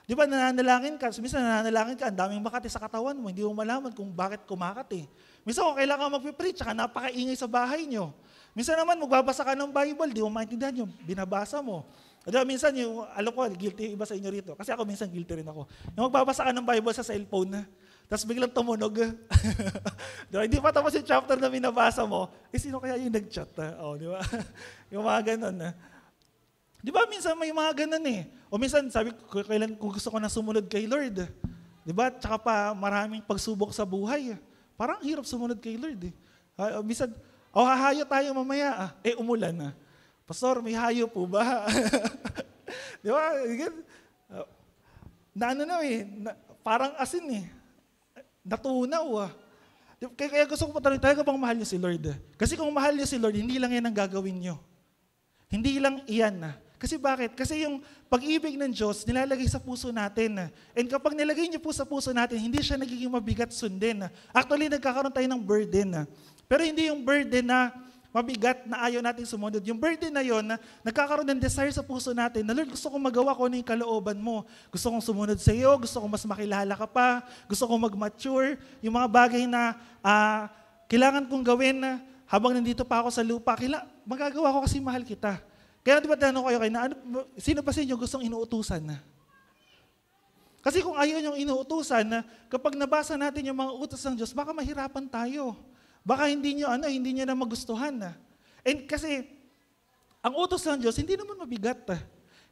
Di ba nananalangin ka, minsan nananalangin ka, ang daming makati sa katawan mo, hindi mo malaman kung bakit kumakati. Minsan kung kailangan magpipreach, saka napakaingay sa bahay nyo. Minsan naman magbabasa ka ng Bible, di mo maintindihan yung binabasa mo. Diba, minsan yung, alam ko, guilty iba sa inyo rito. Kasi ako minsan guilty rin ako. Yung magbabasa ka ng Bible sa cellphone, tapos biglang tumunog. Diba, hindi pa tapos yung chapter na binabasa mo, sino kaya yung nag-chat? Di ba? Yung mga ganun. Di ba minsan may mga ganun eh. O minsan sabi ko, kailan kung gusto ko na sumunod kay Lord. Di ba? Tsaka pa maraming pagsubok sa buhay. Parang hirap sumunod kay Lord eh. Minsan, hahayo tayo mamaya. Umulan na. Pastor, may hayo po ba? Di ba? Parang asin eh. Natunaw. Kaya gusto ko patanong, talaga bang mahal niyo si Lord? Kasi kung mahal niyo si Lord, hindi lang yan ang gagawin niyo. Hindi lang iyan. Kasi bakit? Kasi yung pag-ibig ng Diyos, nilalagay sa puso natin. And kapag nilagay niyo po sa puso natin, hindi siya nagiging mabigat sundin. Actually, nagkakaroon tayo ng burden. Pero hindi yung burden na mabigat na ayaw natin sumunod. Yung burden na yon, nagkakaroon ng desire sa puso natin na, Lord, gusto kong magawa ko ano yung kalooban mo. Gusto kong sumunod sa iyo, gusto kong mas makilala ka pa, gusto kong mag-mature. Yung mga bagay na kailangan kong gawin habang nandito pa ako sa lupa, magagawa ko kasi mahal kita. Kaya di ba tanong kayo sino ba sa inyo gustong inuutusan? Kasi kung ayaw niyong inuutusan, kapag nabasa natin yung mga utos ng Diyos, baka mahirapan tayo. Baka hindi niyo na magustuhan. And kasi, ang utos ng Diyos, hindi naman mabigat.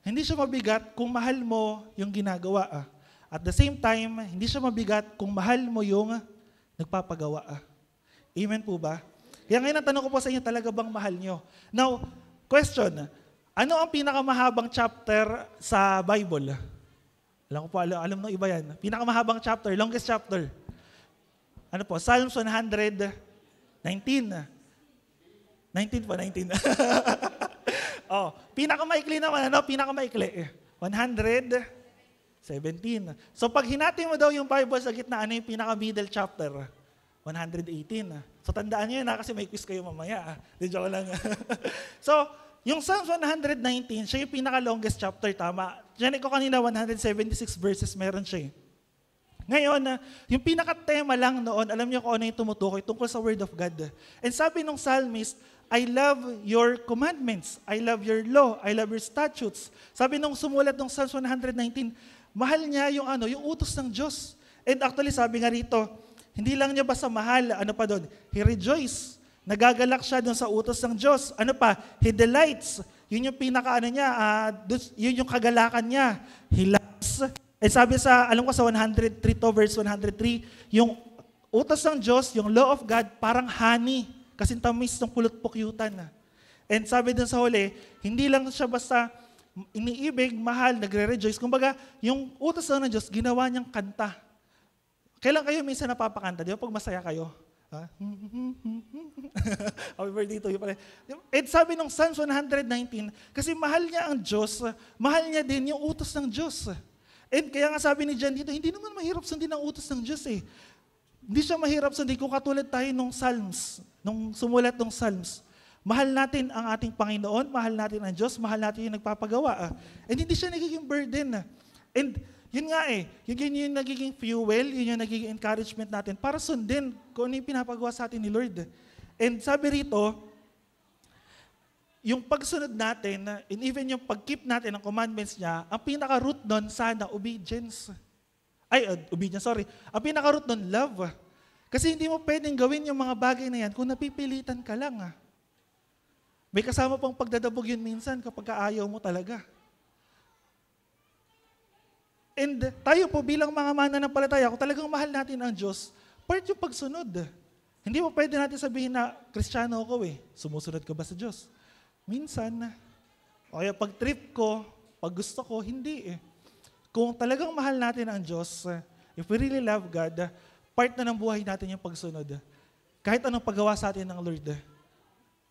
Hindi siya mabigat kung mahal mo yung ginagawa. At the same time, hindi siya mabigat kung mahal mo yung nagpapagawa. Amen po ba? Kaya ngayon ang tanong ko po sa inyo, talaga bang mahal nyo? Now, question, ano ang pinakamahabang chapter sa Bible? Alam ko po, alam ng iba yan. Pinakamahabang chapter, longest chapter. Ano po? Psalms 119. 19 po, 19. Pinakamaikli naman, pinakamaikli. 117. So pag hinati mo daw yung Bible sa gitna, ano yung pinaka-middle chapter? 118. So tandaan nyo yun kasi may quiz kayo mamaya. Di joke lang. So, yung Psalms 119, siya yung pinaka-longest chapter, tama. Diyan ko kanina 176 verses meron siya. Ngayon, yung pinaka-tema lang noon, alam niyo kung ano yung tumutukoy tungkol sa Word of God. And sabi nung psalmist, I love your commandments. I love your law. I love your statutes. Sabi nung sumulat ng Psalms 119, mahal niya yung utos ng Diyos. And actually, sabi nga rito, hindi lang niya basta mahal, ano pa doon? He rejoices. Nagagalak siya doon sa utos ng Diyos. Ano pa? He delights. Yun yung yun yung kagalakan niya. He loves. And sabi alam ko sa 103 verse 103, yung utos ng Diyos, yung law of God, parang honey. Kasi tamis ng pulot-pukyutan. And sabi dun sa huli, hindi lang siya basta iniibig, mahal, nagre-rejoice. Kumbaga, yung utos ng Diyos, ginawa niyang kanta. Kailan kayo minsan napapakanta? Di ba pag masaya kayo? Happy birthday to you pala. And sabi nung Psalms 119, kasi mahal niya ang Diyos, mahal niya din yung utos ng Diyos. And kaya nga sabi ni John dito, hindi naman mahirap sundin ang utos ng Diyos eh. Hindi siya mahirap sundin kung katulad tayo nung Psalms, nung sumulat ng Psalms. Mahal natin ang ating Panginoon, mahal natin ang Diyos, mahal natin yung nagpapagawa. And hindi siya nagiging burden. And yun nga yun yung nagiging fuel, yun yung nagiging encouragement natin para sundin kung ano yung pinapagawa sa atin ni Lord. And sabi rito, yung pagsunod natin, and even yung pag-keep natin ng commandments niya, ang pinaka-root nun sana, obedience. Ang pinaka-root nun, love. Kasi hindi mo pwedeng gawin yung mga bagay na yan kung napipilitan ka lang. May kasama pang pagdadabog yun minsan kapag ayaw mo talaga. And tayo po bilang mga mananampalataya, kung talagang mahal natin ang Diyos, part yung pagsunod. Hindi mo pwede natin sabihin na, Kristiyano ako sumusunod ka ba sa Diyos? Minsan. O kaya pag trip ko, pag gusto ko, hindi Kung talagang mahal natin ang Diyos, if we really love God, part na ng buhay natin yung pagsunod. Kahit anong paggawa sa atin ng Lord.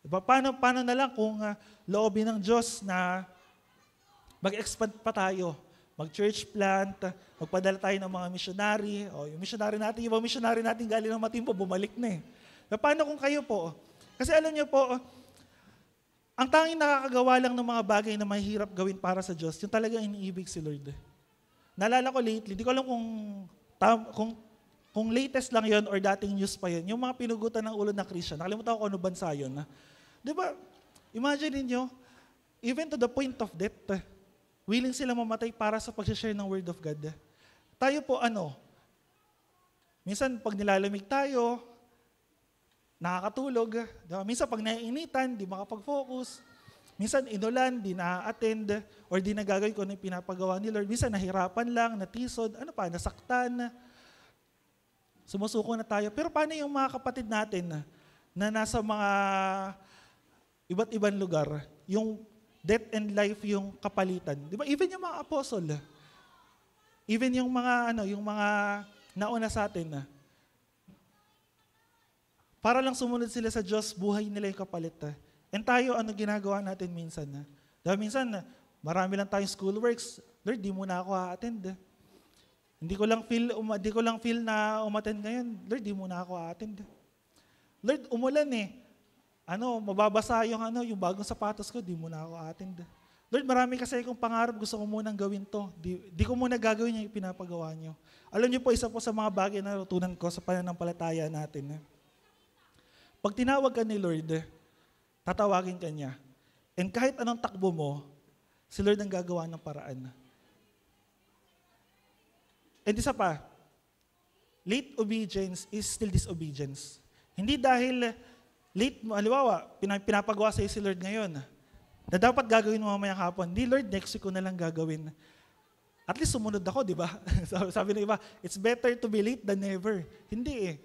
Diba? Paano na lang kung loobin ng Diyos na mag-expand pa tayo, mag-church plant, magpadala tayo ng mga missionary, o yung missionary natin, yung mga missionary natin galing ng Matimbo, bumalik na Paano kung kayo po? Kasi alam niyo po, ang tanging nakakagawa lang ng mga bagay na mahirap gawin para sa Diyos, yung talagang iniibig si Lord. naalala ko lately, di ko alam kung latest lang yon or dating news pa yon, yung mga pinugutan ng ulo na Christian, nakalimutan ko kung ano bansa yun. Di ba, imagine niyo, even to the point of death, willing sila mamatay para sa pag-share ng Word of God. Tayo po minsan pag nilalamig tayo, nakakatulog. Diba? Minsan pag naiinitan, di makapag-focus. Minsan inulan, di na-attend, or di nagagawin ko na yung pinapagawa ni Lord. Minsan nahirapan lang, natisod, nasaktan. Sumusuko na tayo. Pero paano yung mga kapatid natin na nasa mga iba't ibang lugar, yung death and life yung kapalitan. Di ba? Even yung mga apostle, even yung mga nauna sa atin, para lang sumunod sila sa Diyos, buhay nila yung kapalit. And tayo, ginagawa natin minsan? Dahil minsan, marami lang tayong schoolworks. Lord, di muna ako a-attend. Hindi ko lang feel na umattend ngayon. Lord, di muna ako a-attend. Lord, umulan mababasa yung bagong sapatos ko, di muna ako a-attend. Lord, marami kasi akong pangarap, gusto ko munang gawin to. Di ko muna gagawin yung pinapagawa nyo. Alam niyo po, isa po sa mga bagay na natutunan ko sa pananampalataya natin. Pag tinawag ka ni Lord, tatawagin ka niya. And kahit anong takbo mo, si Lord ang gagawa ng paraan. And isa pa, late obedience is still disobedience. Hindi dahil late mo, halimbawa, pinapagawa sa'yo si Lord ngayon, na dapat gagawin mo mamayang hapon. Hindi, Lord, next week ko na lang gagawin. At least sumunod ako, di ba? Sabi ng iba, it's better to be late than never. Hindi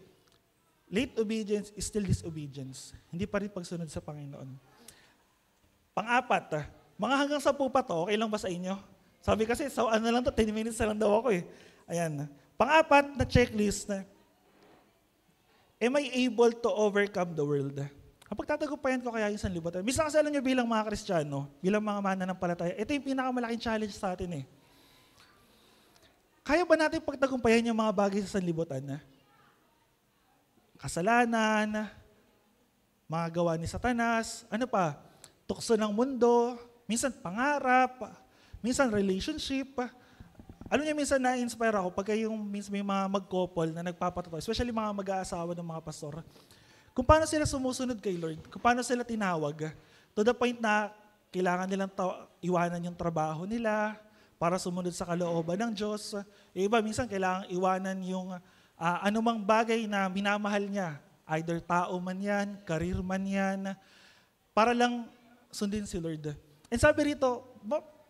Late obedience is still disobedience. Hindi pa rin pagsunod sa Panginoon. Pang-apat, mga hanggang 10 pa to, okay lang ba sa inyo? Sabi kasi, 10 minutes na lang daw ako Ayan. Pang-apat na checklist am I able to overcome the world? Kapag tatagumpayan ko kaya yung sanlibutan. Minsan kasi alam nyo bilang mga Kristiyano, bilang mga mananampalataya, ito yung pinakamalaking challenge sa atin Kaya ba natin pagtagumpayan yung mga bagay sa sanlibutan? Kasalanan, mga gawa ni Satanas, tukso ng mundo, minsan pangarap, minsan relationship. Alam niyo, minsan na-inspire ako pagka minsan may mga mag-couple na nagpapatotoo, especially mga mag-aasawa ng mga pastor, kung paano sila sumusunod kay Lord, kung paano sila tinawag, to the point na kailangan nilang iwanan yung trabaho nila para sumunod sa kalooban ng Diyos. Iba, minsan kailangan iwanan yung anumang bagay na minamahal niya, either tao man yan, career man yan, para lang sundin si Lord. And sabi rito,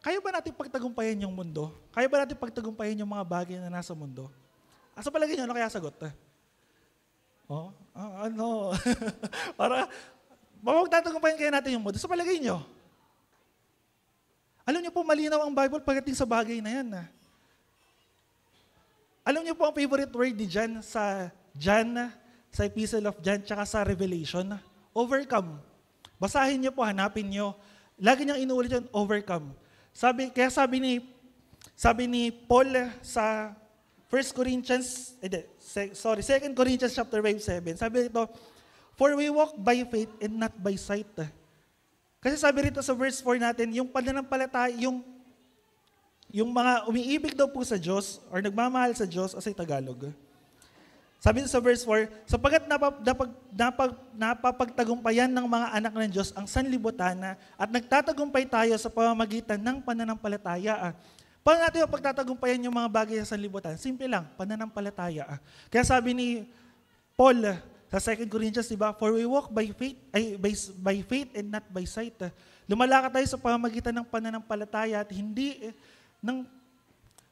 kaya ba natin pagtagumpayan yung mundo? Kaya ba natin pagtagumpayan yung mga bagay na nasa mundo? Sa palagay nyo, ano kaya sagot? Para, magtatagumpayan kaya natin yung mundo. Sa palagay nyo? Alam nyo po, malinaw ang Bible pagdating sa bagay na yan. Alam niyo po ang favorite word ni John sa Epistle of John, tsaka sa Revelation? Overcome. Basahin niyo po, hanapin niyo. Lagi niyang inuulit yun, overcome. Sabi ni Paul sa 2 Corinthians chapter 5:7. Sabi rito, for we walk by faith and not by sight. Kasi sabi rito sa verse 4 natin, yung pananampalataya, yung mga umiibig daw po sa Diyos or nagmamahal sa Diyos, asay Tagalog. Sabi sa verse 4, sapagat napapagtagumpayan ng mga anak ng Diyos ang sanlibutan at nagtatagumpay tayo sa pamamagitan ng pananampalataya. Paano natin pagtatagumpayan yung mga bagay sa sanlibutan? Simple lang, pananampalataya. Kaya sabi ni Paul sa 2 Corinthians, diba, for we walk by faith and not by sight. Lumalakad tayo sa pamamagitan ng pananampalataya at hindi ng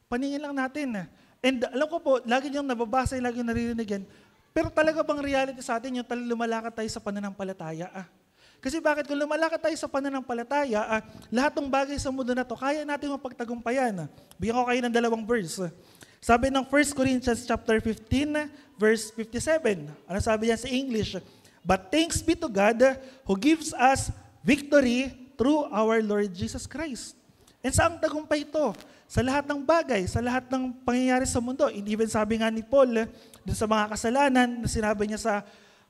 paningin lang natin. And alam ko po, lagi niyong nababasa, lagi niyong naririnig yan. Pero talaga bang reality sa atin yung lumalakad tayo sa pananampalataya? Kasi bakit kung lumalakad tayo sa pananampalataya, lahat ng bagay sa mundo na to, kaya natin mapagtagumpayan. Bigyan ko kayo ng 2 verse. Sabi ng 1 Corinthians chapter 15, verse 57. Ano sabi yan sa English? But thanks be to God who gives us victory through our Lord Jesus Christ. And saan tagumpay ito? Sa lahat ng bagay, sa lahat ng pangyayari sa mundo. And even sabi nga ni Paul, dun sa mga kasalanan na sinabi niya sa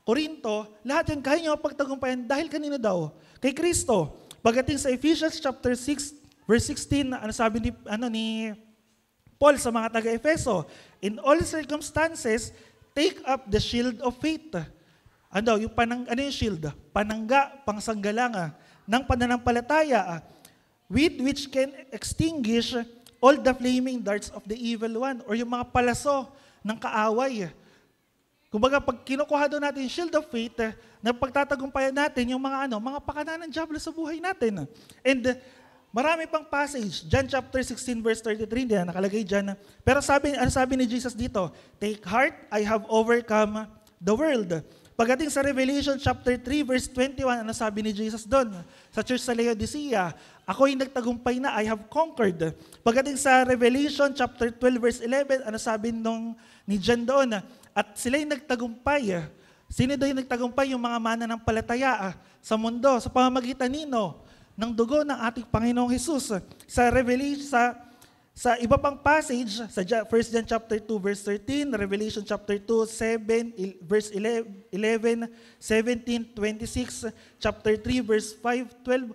Korinto, lahat yun kaya niyo pagtagumpayan dahil kanino daw? Kay Kristo. Pagdating sa Ephesians chapter 6, verse 16, ano sabi ni Paul sa mga taga-Efeso, in all circumstances, take up the shield of faith. Ano yung shield? Panangga, pangsanggalanga ng pananampalataya, with which can extinguish all the flaming darts of the evil one, or yung mga palaso ng kaaway. Kumbaga, pag kinukuha doon natin yung shield of faith, na pagtatagumpayan natin yung mga pakana ng diablo sa buhay natin. And marami pang passage. John chapter 16 verse 33, hindi na nakalagay dyan. Pero ano sabi ni Jesus dito? Take heart, I have overcome the world. Pagdating sa Revelation chapter 3 verse 21, ano sabi ni Jesus doon? Sa church sa Laodicea, ako'y nagtagumpay na, I have conquered. Pagdating sa Revelation chapter 12 verse 11, ano sabi ni John doon? At sila'y nagtagumpay. Sino daw yung nagtagumpay? Yung mga mananampalataya sa mundo, sa pamamagitan ng dugo ng ating Panginoong Jesus. Sa Revelation, sa iba pang passage, sa 1 John chapter 2 verse 13, Revelation chapter 2, 7, verse 11, 17, 26, chapter 3 verse 5, 12.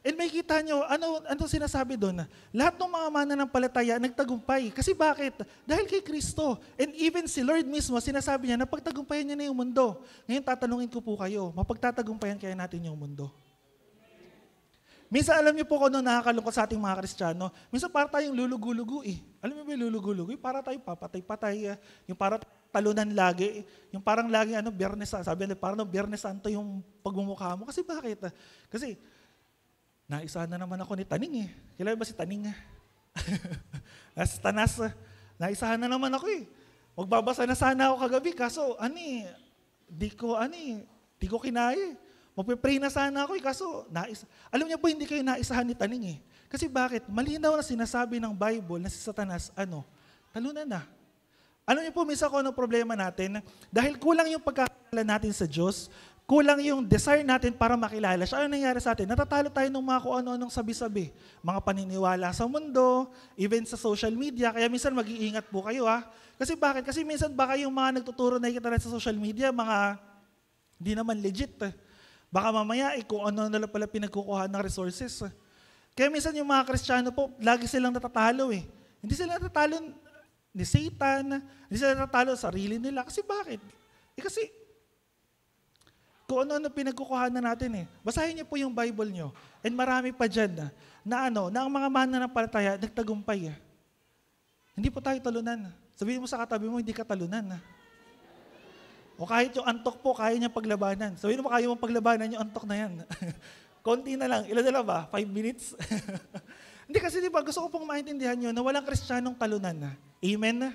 And may kita nyo, ano sinasabi doon? Lahat ng mga mananampalataya nagtagumpay. Kasi bakit? Dahil kay Kristo. And even si Lord mismo, sinasabi niya na pagtagumpayan niya na yung mundo. Ngayon tatanungin ko po kayo, mapagtatagumpayan kaya natin yung mundo? Minsan alam niyo po kung ano nakakalungkot sa ating mga Kristiyano, minsan para tayong lulugu-lugu eh. Alam niyo ba yung lulugu-lugu? Para tayong papatay-patay, yung para talunan lagi, yung parang lagi Biyernes, sabi nila, parang Biyernes Santo yung pagmumukha mo. Kasi bakit? Kasi naisahan na naman ako ni Taning eh. Kilala ba si Taning? Tanas, naisahan na naman ako eh. Magbabasa na sana ako kagabi, kaso di ko kinaya eh. Magpipray na sana ako eh, kaso alam niyo po, hindi kayo naisahan ni Taning eh. Kasi bakit? Malinaw na sinasabi ng Bible na si Satanas, talunan na. Alam niyo po, minsan kung ano problema natin, dahil kulang yung pagkakilala natin sa Diyos, kulang yung desire natin para makilala siya. Ano nangyari sa atin? Natatalo tayo ng mga kung ano-anong sabi-sabi. Mga paniniwala sa mundo, even sa social media. Kaya minsan mag-iingat po kayo ha. Kasi bakit? Kasi minsan baka yung mga nagtuturo na nakikita natin sa social media, mga di naman legit. Baka mamaya kung ano na pala pinagkukuha ng resources. Kaya minsan yung mga Kristiyano po, lagi silang natatalo eh. Hindi sila natatalo ni Satan, hindi sila natatalo sa sarili nila. Kasi bakit? Kasi kung ano pinagkukuhanan natin eh. Basahin niyo po yung Bible niyo. And marami pa dyan na ang mga mananampalataya nagtagumpay. Hindi po tayo talunan. Sabihin mo sa katabi mo, hindi ka talunan. O kahit yung antok po, kaya niya paglabanan. Sabihin mo, kaya mong paglabanan yung antok na yan. Konti na lang. Ilan na lang ba? 5 minutes? Hindi kasi diba, gusto ko pong maintindihan nyo na walang Kristiyanong talunan. Amen?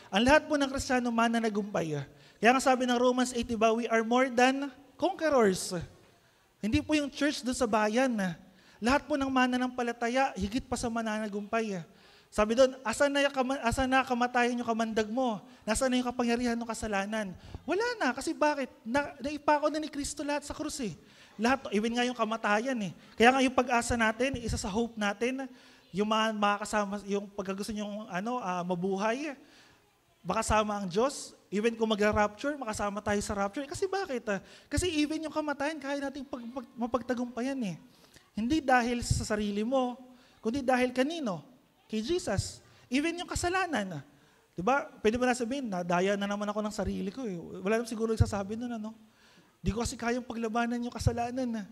Ang lahat po ng Kristiyano mananagumpay. Kaya nga sabi ng Romans 8, diba, we are more than conquerors. Hindi po yung church doon sa bayan. Lahat po ng mananampalataya, higit pa sa mananagumpay. Sabi doon, asa na kamatayan yung kamandag mo? Nasaan na yung kapangyarihan ng kasalanan? Wala na, kasi bakit? Naipako na ni Kristo lahat sa krus eh. Lahat, even nga yung kamatayan eh. Kaya nga yung pag-asa natin, isa sa hope natin, yung makakasama, yung pagkagusto nyong mabuhay, makasama ang Diyos. Even kung mag-rapture, makasama tayo sa rapture. Kasi bakit? Kasi even yung kamatayan, kaya natin mapagtagumpayan eh. Hindi dahil sa sarili mo, kundi dahil kanino? Kay Jesus. Even yung kasalanan. Diba? Pwede ba nasabihin, nadaya na naman ako ng sarili ko eh. Wala naman siguro nagsasabi nun, Hindi ko kasi kayang paglabanan yung kasalanan.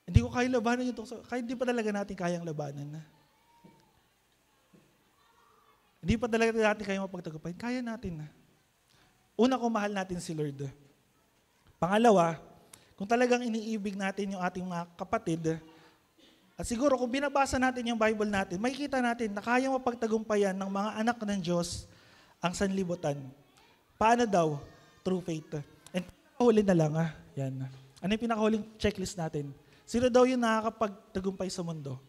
Hindi ko kayang labanan yung tukso. Kaya hindi pa talaga natin kayang labanan. Hindi pa talaga natin kayang mapagtagumpayan. Kaya natin. Una, kung mahal natin si Lord. Pangalawa, kung talagang iniibig natin yung ating mga kapatid, at siguro kung binabasa natin yung Bible natin, makikita natin na kayang mapagtagumpayan ng mga anak ng Diyos ang sanlibutan. Paano daw? Through faith. And pinakahuli na lang, yan. Ano yung pinakahuling checklist natin? Sino daw yung nakakapagtagumpay sa mundo?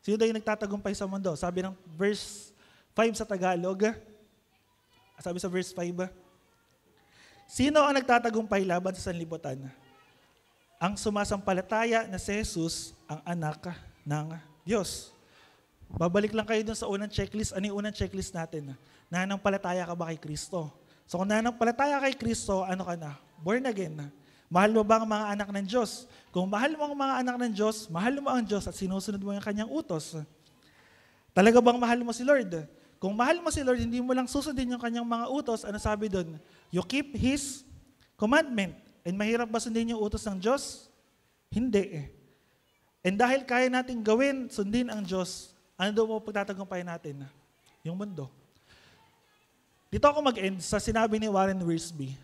Sino daw yung nagtatagumpay sa mundo? Sabi ng verse 5 sa Tagalog. Sabi sa verse 5, sino ang nagtatagumpay laban sa sanlibutan? Ang sumasampalataya na si Jesus ang anak ng Diyos. Babalik lang kayo dun sa unang checklist. Ano yung unang checklist natin? Nananampalataya ka ba kay Kristo? So kung nananampalataya kay Kristo, ano ka na? Born again. Mahal mo ba ang mga anak ng Diyos? Kung mahal mo ang mga anak ng Diyos, mahal mo ang Diyos at sinusunod mo yung kanyang utos. Talaga bang mahal mo si Lord? Kung mahal mo si Lord, hindi mo lang susundin yung kanyang mga utos. Ano sabi doon? You keep His commandment. And mahirap ba sundin yung utos ng Diyos? Hindi. And dahil kaya natin gawin, sundin ang Diyos, ano daw po pagtatagumpayan natin? Yung mundo. Dito ako mag-end sa sinabi ni Warren Wiersbe.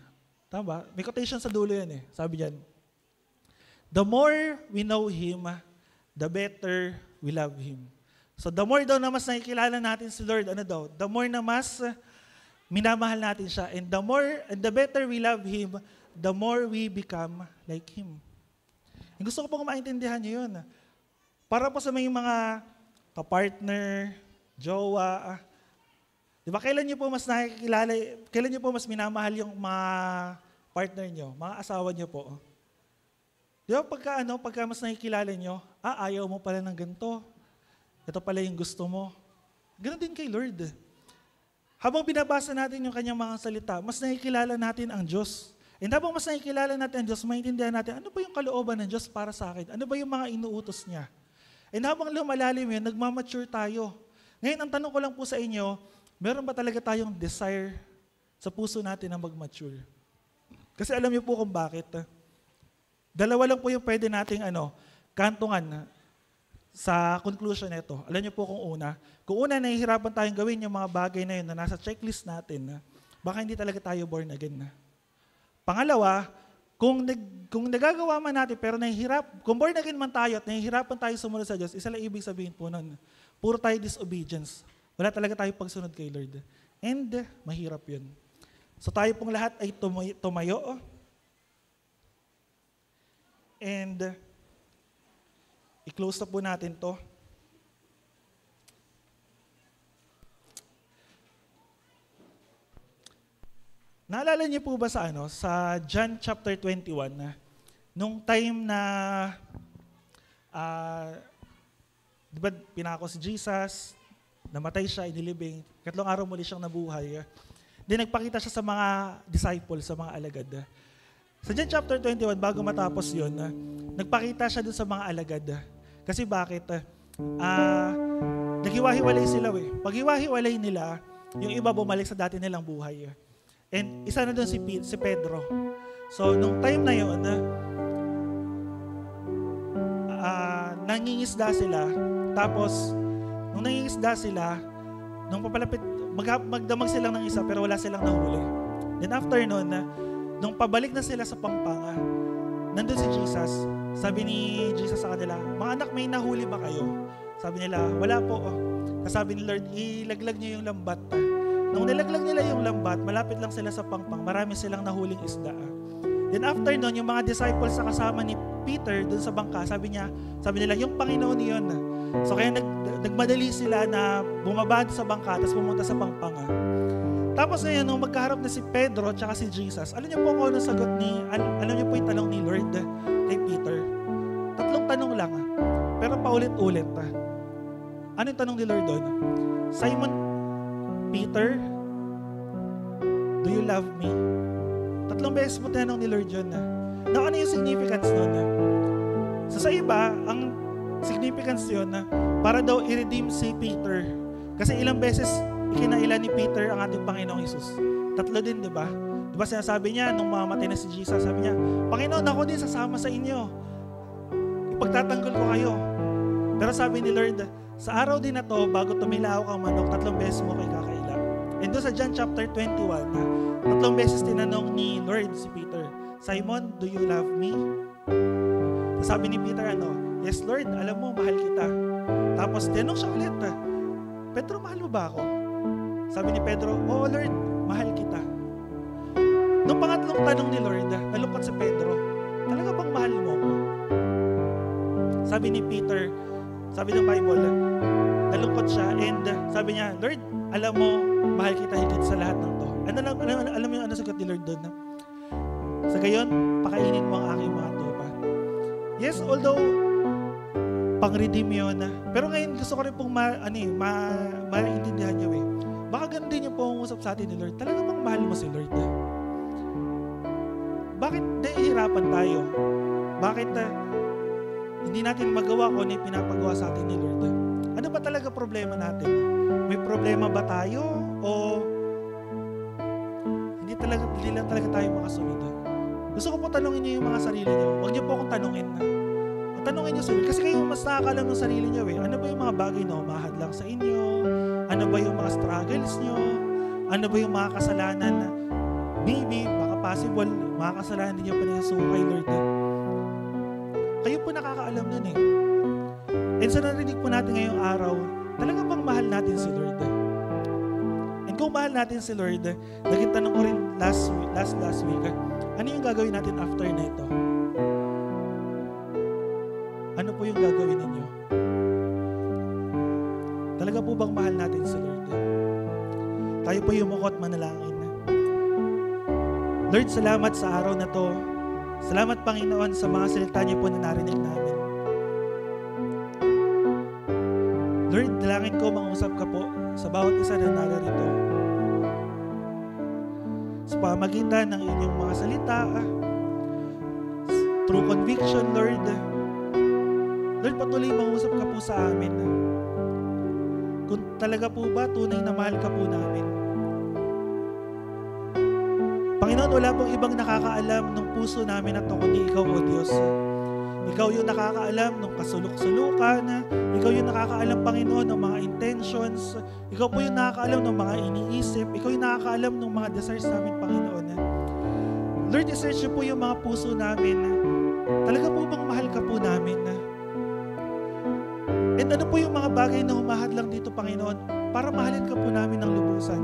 Tama ba? May quotation sa dulo yan eh. Sabi diyan, the more we know Him, the better we love Him. So the more daw na mas nakikilala natin si Lord, ano daw? The more na mas minamahal natin siya. And the better we love Him, the more we become like Him. And gusto ko pong maintindihan niyo yun. Para po sa mga kapartner, jowa, di ba kailan niyo po mas nakikilala, kailan niyo po mas minamahal yung mga partner niyo, mga asawa niyo po? Di ba pagka mas nakikilala niyo, ayaw mo pala ng ganito. Ito pala yung gusto mo. Ganon din kay Lord. Habang binabasa natin yung kanyang mga salita, mas nakikilala natin ang Diyos. And habang mas nakikilala natin ang Diyos, maintindihan natin, ano ba yung kalooban ng Diyos para sa akin? Ano ba yung mga inuutos niya? And habang lumalalim yun, nagmamature tayo. Ngayon, ang tanong ko lang po sa inyo, meron ba talaga tayong desire sa puso natin na mag-mature? Kasi alam niyo po kung bakit. Dalawa lang po yung pwede nating kantungan sa conclusion nito. Alam niyo po kung una nahihirapan tayong gawin yung mga bagay na yun na nasa checklist natin, baka hindi talaga tayo born again. Pangalawa, kung nagagawa man natin pero kung born again man tayo at nahihirapan tayo sumunod sa Diyos, isa lang ibig sabihin po nun, puro tayo disobedience. Wala talaga tayo pagsunod kay Lord. And mahirap yun. So tayo pong lahat ay tumayo. And i-close na po natin to. Naalala niyo po ba sa John chapter 21, nung time na di ba pinako si Jesus, namatay siya, inilibing, 3 araw muli siyang nabuhay. Then nagpakita siya sa mga disciples, sa mga alagad. Sa John chapter 21, bago matapos yun, nagpakita siya dun sa mga alagad. Kasi bakit? Naghiwa-hiwalay sila eh. Pag hiwa-hiwalay nila, yung iba bumalik sa dati nilang buhay. And isa na dun si Pedro. So, nung time na yun, nangingisda sila. Tapos, nung nangingisda sila, nung papalapit, magdamag silang ng isa pero wala silang nahuli. Then after nun, nung pabalik na sila sa pampanga, nandun si Jesus. Sabi ni Jesus sa kanila, mga anak, may nahuli ba kayo? Sabi nila, wala po. Sabi ni Lord, ilaglag niyo yung lambat. Nung nilaglag nila yung lambat, malapit lang sila sa pangpang, marami silang nahuling isda. Then after nun, yung mga disciples sa kasama ni Peter dun sa bangka, sabi nila, yung Panginoon yun. So kaya nagmadali sila na bumaba sa bangka, tapos pumunta sa pangpanga. Tapos ngayon, nung magkaharap na si Pedro at si Jesus, alam niyo po kung anong sagot alam niyo po yung tanong ni Lord kay Peter. 3 tanong lang, pero paulit-ulit. Ano yung tanong ni Lord doon? Simon Peter, do you love me? 3 beses mo tanong ni Lord yun. Now, ano yung significance nun? So sa iba, ang significance yun para daw i-redeem si Peter. Kasi ilang beses ikinailan ni Peter ang ating Panginoong Hesus. 3 din, di ba? Di ba sinasabi niya, nung mamatay na si Jesus, sabi niya, Panginoon, ako din sasama sa inyo. Ipagtatanggol ko kayo. Pero sabi ni Lord, sa araw din na to, bago tumilaw kang manok, 3 beses mo kay kakaila. And doon sa John chapter 21, 3 beses tinanong ni Lord si Peter, Simon, do you love me? Sabi ni Peter, yes Lord, alam mo, mahal kita. Tapos tinanong siya ulit, Pedro, mahal mo ba ako? Sabi ni Pedro, oh Lord, mahal kita. Nung pangatlong tanong ni Lord, nalungkot si Pedro, talaga bang mahal mo ako? Sabi ni Peter, sabi ng Bible, nalungkot siya and sabi niya, Lord, alam mo, mahal kita higit sa lahat ng to. Alam mo yung sagot ni Lord doon? Sa gayon, pakainin mo ang aking mga tupa. Yes, although, pang-redeem yun. Pero ngayon, gusto ko rin pong maintindihan niyo eh. Baka ganun din yung pangungusap sa atin ni Lord. Talaga bang mahal mo si Lord? Bakit nahihirapan tayo? Bakit hindi natin magawa kung ano yung pinapagawa sa atin ni Lord? Ano Ano ba talaga problema natin? May problema ba tayo? O hindi lang talaga tayo makasunod? Gusto ko po tanungin niyo yung mga sarili niyo. Huwag niyo po akong tanungin na. Tanungin niyo sarili. Kasi kayo mas nakakalam ng sarili niyo eh. Ano ba yung mga bagay na umahadlang sa inyo? Ano ba yung mga struggles niyo? Ano ba yung mga kasalanan na maybe, baka possible, mga kasalanan niyo pinasuko kay Lord eh. Kayo po nakakaalam nun eh. And sa narinig po natin ngayong araw, talaga bang mahal natin si Lord? And kung mahal natin si Lord, naging tanong ko rin last week, ano yung gagawin natin after na ito? Ano po yung gagawin ninyo? Talaga po bang mahal natin si Lord? Tayo po yumukot manalangin. Lord, salamat sa araw na to. Salamat, Panginoon, sa mga salita niyo po na narinig namin. Lord, dalangin ko, mangusap ka po sa bawat isa na narito. Sa pamagitan ng inyong mga salita, through conviction, Lord, patuloy mangusap ka po sa amin. Kung talaga po ba, tunay na mahal ka po namin. Panginoon, wala pong ibang nakakaalam ng puso namin at kundi Ikaw, O Diyos. Ikaw yung nakakaalam ng kasuluk-sulukan. Ikaw yung nakakaalam, Panginoon, ng mga intentions. Ikaw po yung nakakaalam ng mga iniisip. Ikaw yung nakakaalam ng mga desires namin, Panginoon. Lord, i-search niyo po yung mga puso namin. Talaga po bang mahal ka po namin? And ano po yung mga bagay na humahadlang dito, Panginoon, para mahalin ka po namin ng lubusan?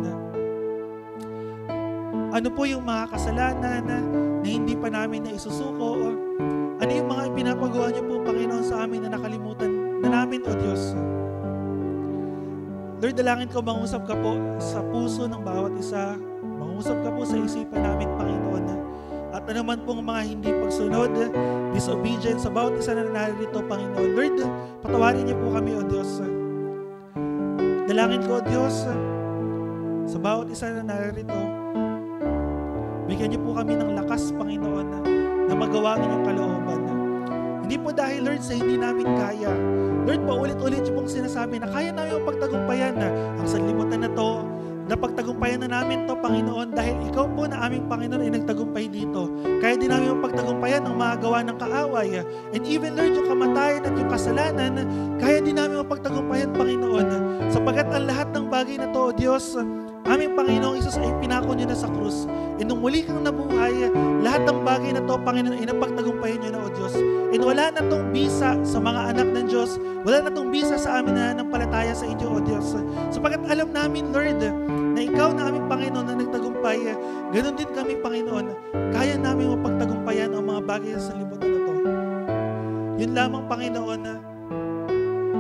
Ano po yung mga kasalanan na hindi pa namin na isusuko? Ano yung mga pinapagawa niyo po, Panginoon, sa amin na nakalimutan na namin, O Diyos? Lord, dalangin ko, mangusap ka po sa puso ng bawat isa. Mangusap ka po sa isipan namin, Panginoon. At ano man pong mga hindi pagsunod, disobedience sa bawat isa na narito, Panginoon. Lord, patawarin niyo po kami, O Diyos. Dalangin ko, O Diyos, sa bawat isa na narito, bigyan niyo po kami ng lakas, Panginoon, na magawa ang inyong kalooban. Hindi po dahil, Lord, sa hindi namin kaya. Lord, paulit-ulit niyo pong sinasabi na kaya namin ang pagtagumpayan na ang sanlibutan na to, na pagtagumpayan na namin to, Panginoon, dahil Ikaw po na aming Panginoon ay nagtagumpay dito. Kaya din namin ang pagtagumpayan ang mga gawa ng kaaway. And even, Lord, yung kamatayan at yung kasalanan, kaya din namin ang pagtagumpayan, Panginoon. Sapagat ang lahat ng bagay na to, O Diyos, aming Panginoong Isus ay pinako niyo na sa krus. E nung muli kang nabuhay, lahat ng bagay na to, Panginoon, ay napagtagumpayan niyo na, O Diyos. And wala na tong bisa sa mga anak ng Diyos. Wala na tong bisa sa amin na nanampalataya sa inyo, O Diyos. Sapagat alam namin, Lord, na Ikaw na aming Panginoon na nagtagumpay, ganun din kami, Panginoon. Kaya namin mapagtagumpayan ang mga bagay sa libutan na to. Yun lamang, Panginoon, na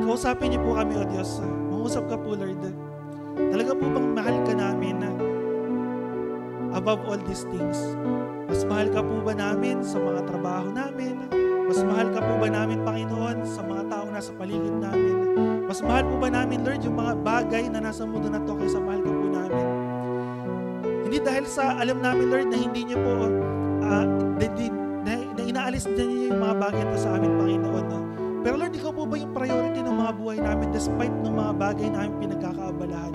kausapin niyo po kami, O Diyos. Mangusap ka po, Lord. Talaga po bang mahal ka namin above all these things? Mas mahal ka po ba namin sa mga trabaho namin? Mas mahal ka po ba namin, Panginoon, sa mga taong nasa paligid namin? Mas mahal po ba namin, Lord, yung mga bagay na nasa mundo na to kaysa mahal ka po namin? Hindi dahil sa alam namin, Lord, na hindi niyo po na inaalis niyo yung mga bagay na sa amin, Panginoon. Pero Lord, Ikaw po ba yung priority ng mga buhay namin despite ng mga bagay na aming pinagkakaabalahan?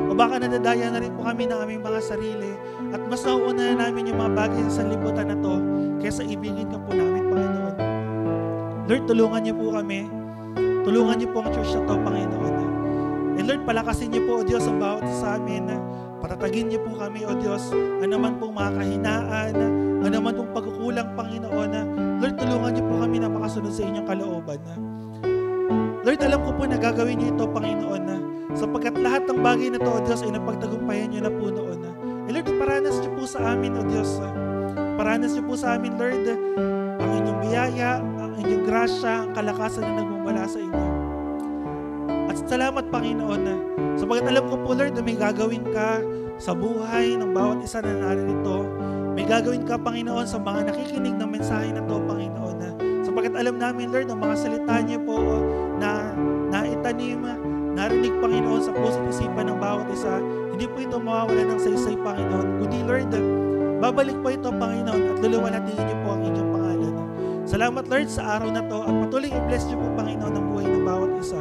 O baka nadadaya na rin po kami ng aming mga sarili at mas nauuna na namin yung mga bagay sa sanlibutan na to kaysa ibigin ka po namin, Panginoon. Lord, tulungan niyo po kami. Tulungan niyo po ang church na to, Panginoon. And Lord, palakasin niyo po, O Diyos, ang bawat sa amin. Patatagin niyo po kami, O Diyos, anuman pong mga kahinaan, anuman pong pagkukulang, Panginoon. Lord, tulungan niyo po kami na makasunod sa inyong kalooban. Lord, alam ko po na gagawin niyo ito, Panginoon, sapagkat lahat ng bagay na ito, O Diyos, ay napagtagumpayan niyo na po noon. Lord, paranas niyo po sa amin, O Diyos. Paranas niyo po sa amin, Lord, ang inyong biyaya, ang inyong grasya, ang kalakasan na nagmumula sa inyo. At salamat, Panginoon, sapagkat alam ko po, Lord, na may gagawin ka sa buhay ng bawat isa na narito. May gagawin ka, Panginoon, sa mga nakikinig ng mensahe na to, Panginoon. Sapagkat alam namin, Lord, ang mga salita niyo po na naitanim, narinig, Panginoon, sa puso't isipan ng bawat isa, hindi po ito mawawala ng saysay, Panginoon. Kundi, Lord, babalik po ito, Panginoon, at luluwalhatihin niyo po ang inyong pangalan. Salamat, Lord, sa araw na to, at patuloy i-bless niyo po, Panginoon, ang buhay ng bawat isa.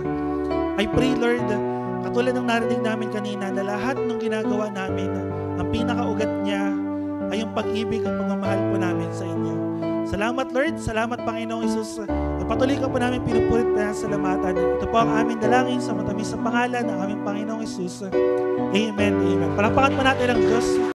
I pray, Lord, katulad ng narinig namin kanina, na lahat ng ginagawa namin, ang pinakaugat niya ay yung pag-ibig at pagmamahal po namin sa inyo. Salamat, Lord. Salamat, Panginoong Isus. Patuloy ka po namin pinupulit na salamatan. Ito po ang aming dalangin sa matamis na pangalan ng aming Panginoong Isus. Amen. Amen. Palakpakan po natin ang Diyos.